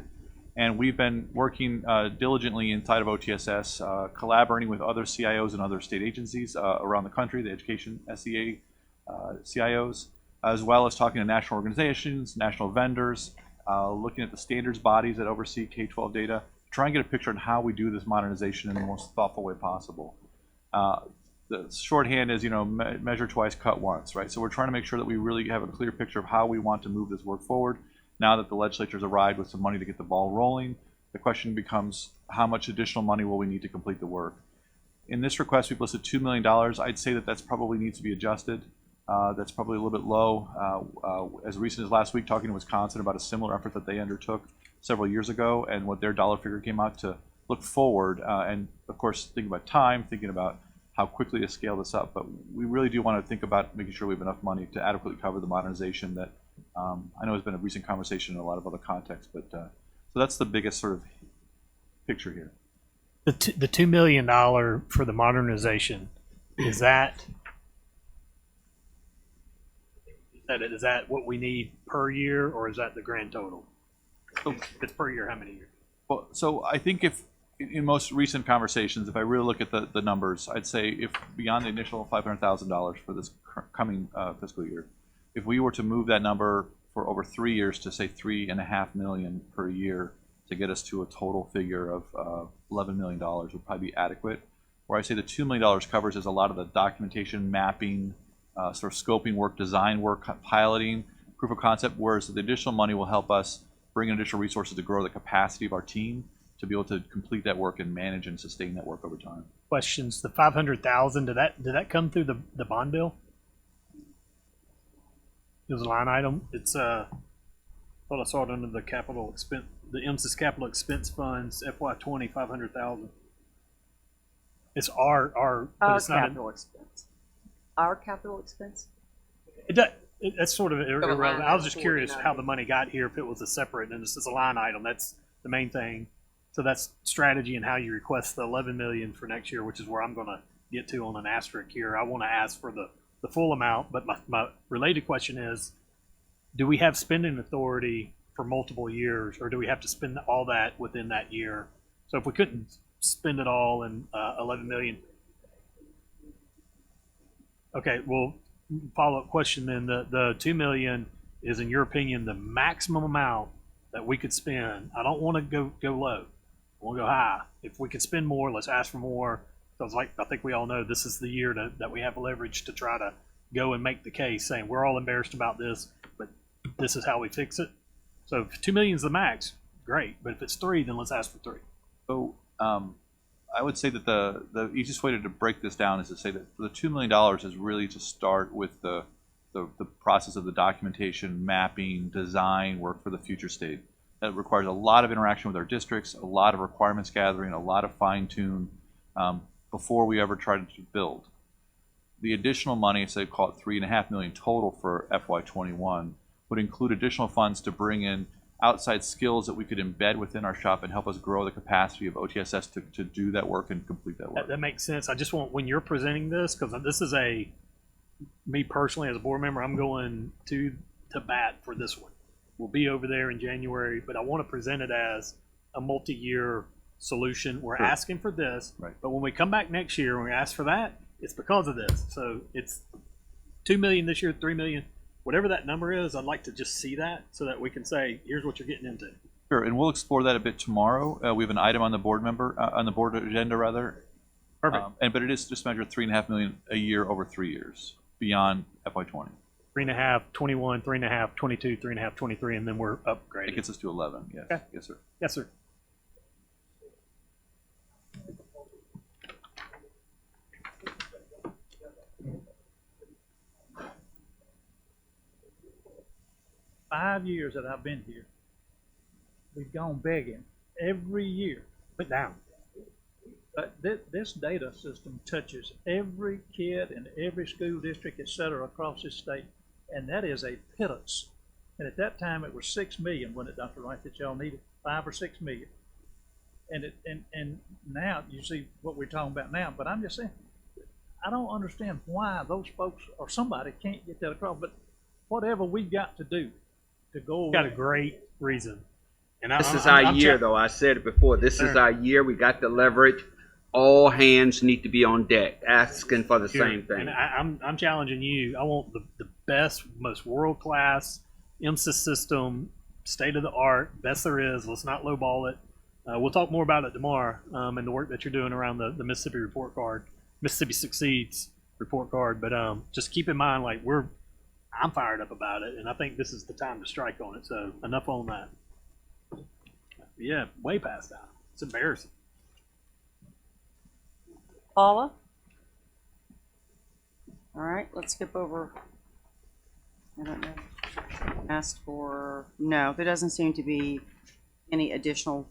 And we've been working diligently inside of OTSS, collaborating with other CIOs and other state agencies around the country, the education SEA CIOs, as well as talking to national organizations, national vendors, looking at the standards bodies that oversee K-12 data, try and get a picture on how we do this modernization in the most thoughtful way possible. The shorthand is, measure twice, cut once, right? So we're trying to make sure that we really have a clear picture of how we want to move this work forward. Now that the legislature's arrived with some money to get the ball rolling, the question becomes how much additional money will we need to complete the work? In this request, we've listed $2 million. I'd say that that's probably needs to be adjusted. That's probably a little bit low. As recent as last week, talking to Wisconsin about a similar effort that they undertook several years ago and what their dollar figure came out to look forward. And of course, thinking about time, thinking about how quickly to scale this up. But we really do want to think about making sure we have enough money to adequately cover the modernization that I know has been a recent conversation in a lot of other contexts. But so that's the biggest sort of picture here. The $2 million for the modernization, is that what we need per year, or is that the grand total? So if it's per year, how many years? Well, so I think if in most recent conversations, if I really look at the numbers, I'd say if beyond the initial $500,000 for this coming fiscal year, if we were to move that number for over 3 years to say $3.5 million per year to get us to a total figure of $11 million would probably be adequate. Where I say the $2 million covers is a lot of the documentation, mapping, sort of scoping work, design work, piloting, proof of concept, whereas the additional money will help us bring in additional resources to grow the capacity of our team to be able to complete that work and manage and sustain that work over time. Questions. The $500,000, did that come through the bond bill? It was a line item. It's thought I saw it under the capital expense, the MSIS capital expense funds, FY20, $500,000. It's our but it's not capital expense. Our capital expense? That's sort of irrelevant. I was just curious how the money got here, if it was a separate, and it's just a line item. That's the main thing. So that's strategy and how you request the $11 million for next year, which is where I'm going to get to on an asterisk here. I want to ask for the full amount, but my related question is, do we have spending authority for multiple years, or do we have to spend all that within that year? So if we couldn't spend it all in $11 million. Okay, well, follow-up question then. The $2 million is, in your opinion, the maximum amount that we could spend. I don't want to go low. I want to go high. If we could spend more, let's ask for more. Because I think we all know this is the year that we have leverage to try to go and make the case, saying we're all embarrassed about this, but this is how we fix it. So if 2 million is the max, great. But if it's 3, then let's ask for 3. So I would say that the easiest way to break this down is to say that the $2 million is really to start with the process of the documentation, mapping, design work for the future state. That requires a lot of interaction with our districts, a lot of requirements gathering, a lot of fine tune before we ever try to build. The additional money, say call it $3.5 million total for FY21, would include additional funds to bring in outside skills that we could embed within our shop and help us grow the capacity of OTSS to do that work and complete that work. That makes sense. I just want, when you're presenting this, because this is me personally as a board member, I'm going to bat for this one. We'll be over there in January, but I want to present it as a multi-year solution. We're Sure. asking for this, Right. but when we come back next year and we ask for that, it's because of this. So it's 2 million this year, 3 million, whatever that number is. I'd like to just see that so that we can say, here's what you're getting into. Sure, and we'll explore that a bit tomorrow. We have an item on the board agenda rather. Perfect. But it is just measured $3.5 million a year over 3 years beyond FY20. 3.5, 21, 3.5, 22, 3.5, 23, and then we're It upgrading. gets us to 11. Yes, Okay. yes, sir. Yes, sir. Five years that I've been here, we've gone begging every year. Put down. But this data system touches every kid in every school district, et cetera, across this state, and that is a pittance. And at that time, it was 6 million, wasn't it, Dr. Wright, that y'all needed? 5 or 6 million. And now you see what we're talking about now. But I'm just saying, I don't understand why those folks or somebody can't get that across. But whatever we got to do to go, Got a great reason. And This is our year, though. I said it before. This is our year. We got the leverage. All hands need to be on deck, asking for the same thing. And I'm challenging you. I want the best, most world class MSIS system, state of the art, best there is. Let's not lowball it. We'll talk more about it tomorrow and the work that you're doing around the Mississippi report card, Mississippi Succeeds report card. But just keep in mind, like I'm fired up about it, and I think this is the time to strike on it. So enough on that. Yeah, way past that. It's embarrassing. Paula? All right, let's skip over. I don't know. Asked for, no, there doesn't seem to be any additional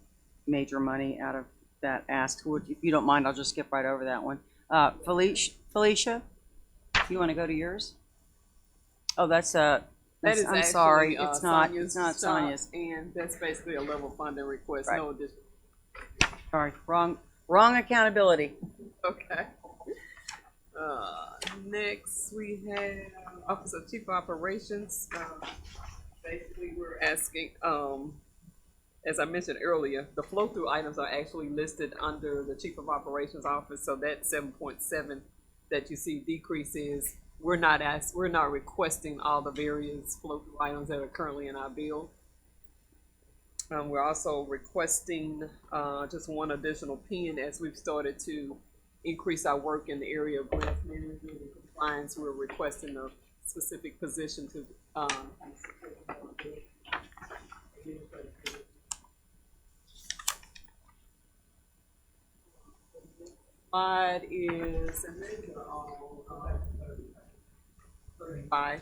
major money out of that ask. If you don't mind, I'll just skip right over that one. Felicia, you want to go to yours? Oh, that's That is I'm sorry, actually, it's not shop, Sonia's. and that's basically a level funding request. Right. No additional. Sorry, wrong accountability. Okay. Next, we have Office of Chief Operations. Basically, we're asking, as I mentioned earlier, the flow-through items are actually listed under the Chief of Operations Office. So that 7.7 that you see decreases. We're not requesting all the various flow-through items that are currently in our bill. We're also requesting just one additional pen as we've started to increase our work in the area of grant management and compliance. We're requesting a specific position to slide is, and these are all 35.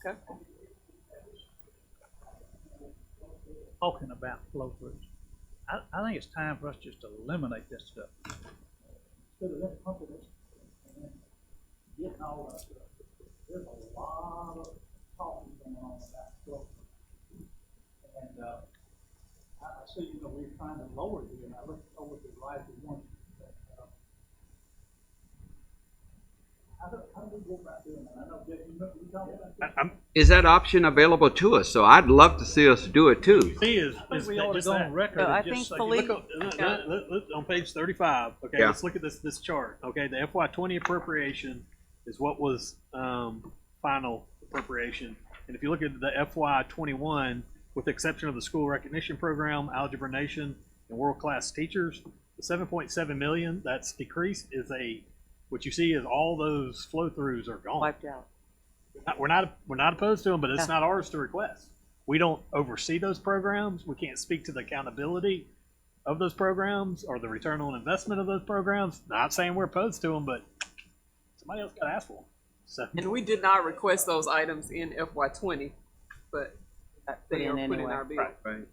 Okay. talking about flow-throughs. I think it's time for us just to eliminate this stuff. Instead of them pumping this and getting all that stuff. There's a lot of talking going on about flow-through. And I see, we're trying to lower it, and I look over to the right of one. How do we go about doing that? I know, Jeff, you talking about that? Is that option available to us? So I'd love to see us do it too. See, is I think we ought to just go that. on record So I and think just say, Philippe- Look on page 35. Okay, Yeah. let's look at this chart. Okay, the FY20 appropriation is what was final appropriation, and if you look at the FY21, with the exception of the school recognition program, Algebra Nation, and world class teachers, the 7.7 million that's decreased is what you see is all those flow throughs are gone. Wiped out. We're not opposed to them, but it's not ours to request. We don't oversee those programs. We can't speak to the accountability of those programs or the return on investment of those programs. Not saying we're opposed to them, but somebody else got to ask for them. So And we did not request those items in FY20, but Put they are in put in anyway. our bill. Right.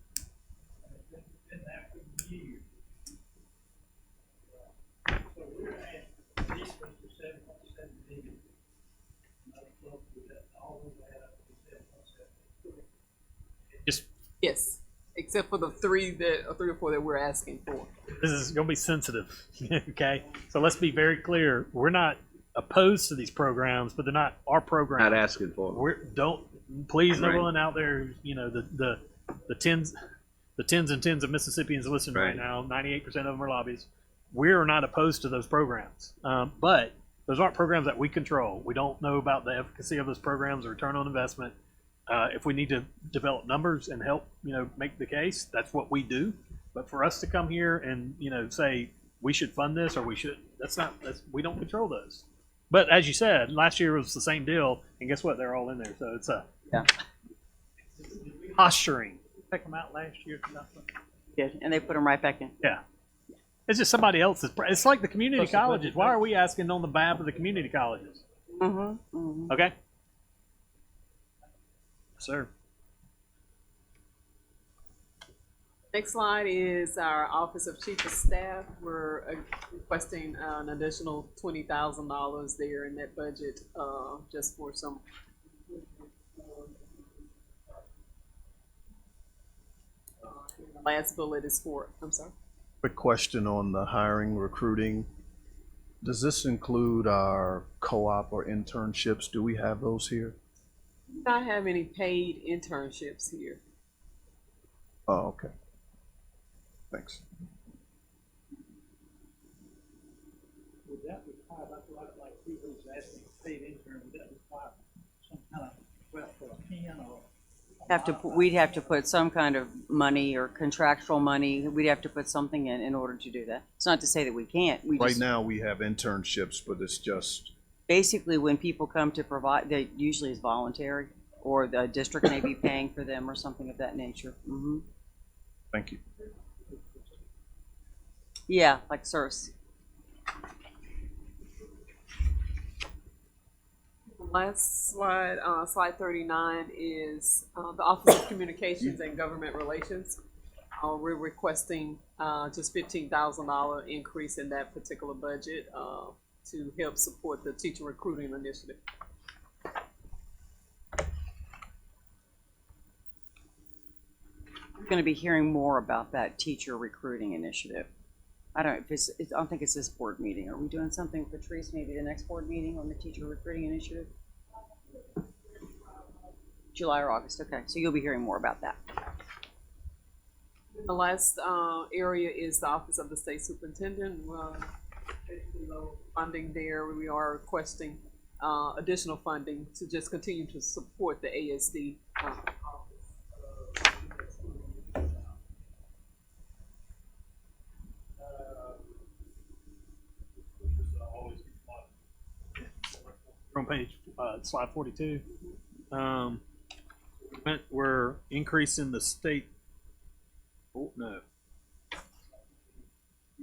just Yes, except for the three or four that we're asking for. this is going to be sensitive. Okay, so let's be very clear. We're not opposed to these programs, but they're not our programs. Not asking for them. Please, no Right. one out there, the tens and tens of Mississippians listening right Right. now. 98% of them are lobbies. We're not opposed to those programs, but those aren't programs that we control. We don't know about the efficacy of those programs or return on investment. If we need to develop numbers and help, make the case, that's what we do. But for us to come here and say we should fund this or we should, we don't control those. But as you said, last year was the same deal, and guess what? They're all in there. So it's posturing. Take them out last year. Yeah, and they put them right back in. Yeah. It's just somebody else's. It's like the community colleges. Why are we asking on the behalf of the community colleges? Mm-hmm, mm-hmm. Okay. Sir. Next slide is our Office of Chief of Staff. We're requesting an additional $20,000 there in that budget, just for some. Last bullet is for, I'm sorry. Quick question on the hiring, recruiting. Does this include our co-op or internships? Do we have those here? We don't have any paid internships here. Oh, okay. Thanks. Would that require, like people who's asking paid intern, would that require some kind of, well, for a pen or? We'd have to put some kind of money or contractual money. We'd have to put something in order to do that. It's not to say that we can't. We Right just, now, we have internships, but it's just, basically, when people come to provide, they usually is voluntary, or the district may be paying for them or something of that nature. Mm-hmm. thank you. Yeah, like service. Last slide, slide 39 is the Office of Communications and Government Relations. We're requesting just $15,000 increase in that particular budget to help support the teacher recruiting initiative. We're going to be hearing more about that teacher recruiting initiative. I don't think it's this board meeting. Are we doing something, Patrice, maybe the next board meeting on the teacher recruiting initiative? July or August, okay. So you'll be hearing more about that. The last area is the Office of the State Superintendent. Basically low funding there. We are requesting additional funding to just continue to support the ASD We're on page slide 42. We're increasing the state. Oh no.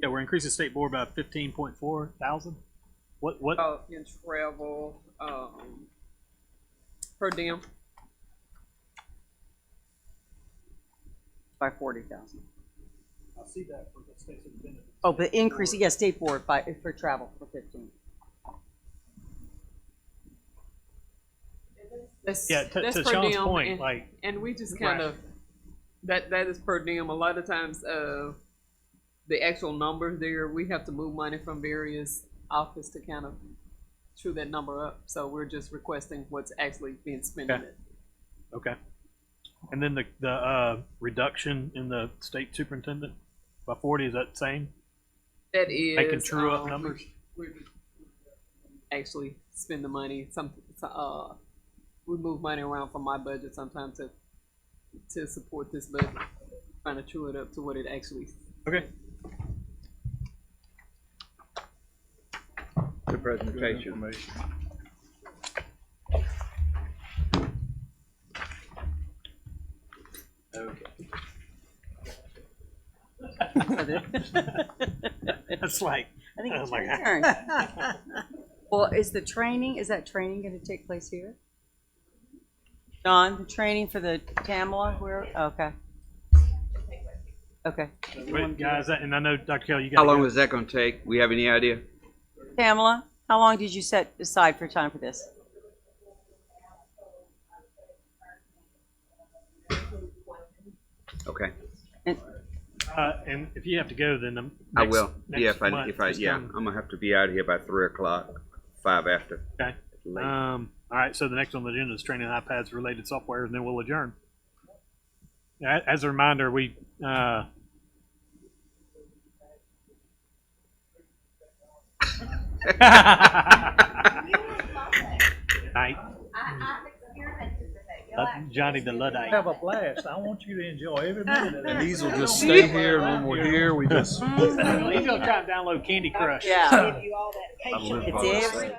Yeah, we're increasing state board by 15.4 thousand. What? in travel per diem. By 40,000. I see that for the state superintendent. Oh, but increase, yeah, state board for travel for 15. That's, Yeah, that's to per Sean's diem, point, and, and we just kind of that is per diem. A lot of times, the actual numbers there, we have to move money from various offices to kind of true that number up. So we're just requesting what's actually being spent in it. Okay. And then the reduction in the state superintendent by 40, is that same? That is Making true up numbers? We actually spend the money. We move money around from my budget sometimes to support this budget, trying to true it up to what it actually. Okay. Good presentation. it. That's like, I think it's oh my your God. turn. Well, is that training going to take place here? John, the training for the Tamala, where, okay. Okay. Wait, guys, and I know, Dr. Kelly, you got How to long go. is that gonna take? We have any idea? Tamala, how long did you set aside for time for this? Okay, And if you have to go, then the I next, will. next Yeah, month, just yeah, come. I'm gonna have to be out of here by 3 o'clock, 5 after. Okay. Late. All right, so the next on the agenda is training iPads related software, and then we'll adjourn. As a reminder, we, Night. Johnny the Luddite. Have a blast. I want you to enjoy every minute of And it. these will just stay here, and when we're here, we just. He's gonna try to download Candy Crush. Yeah. Give you all that I live patience. by It's the everything.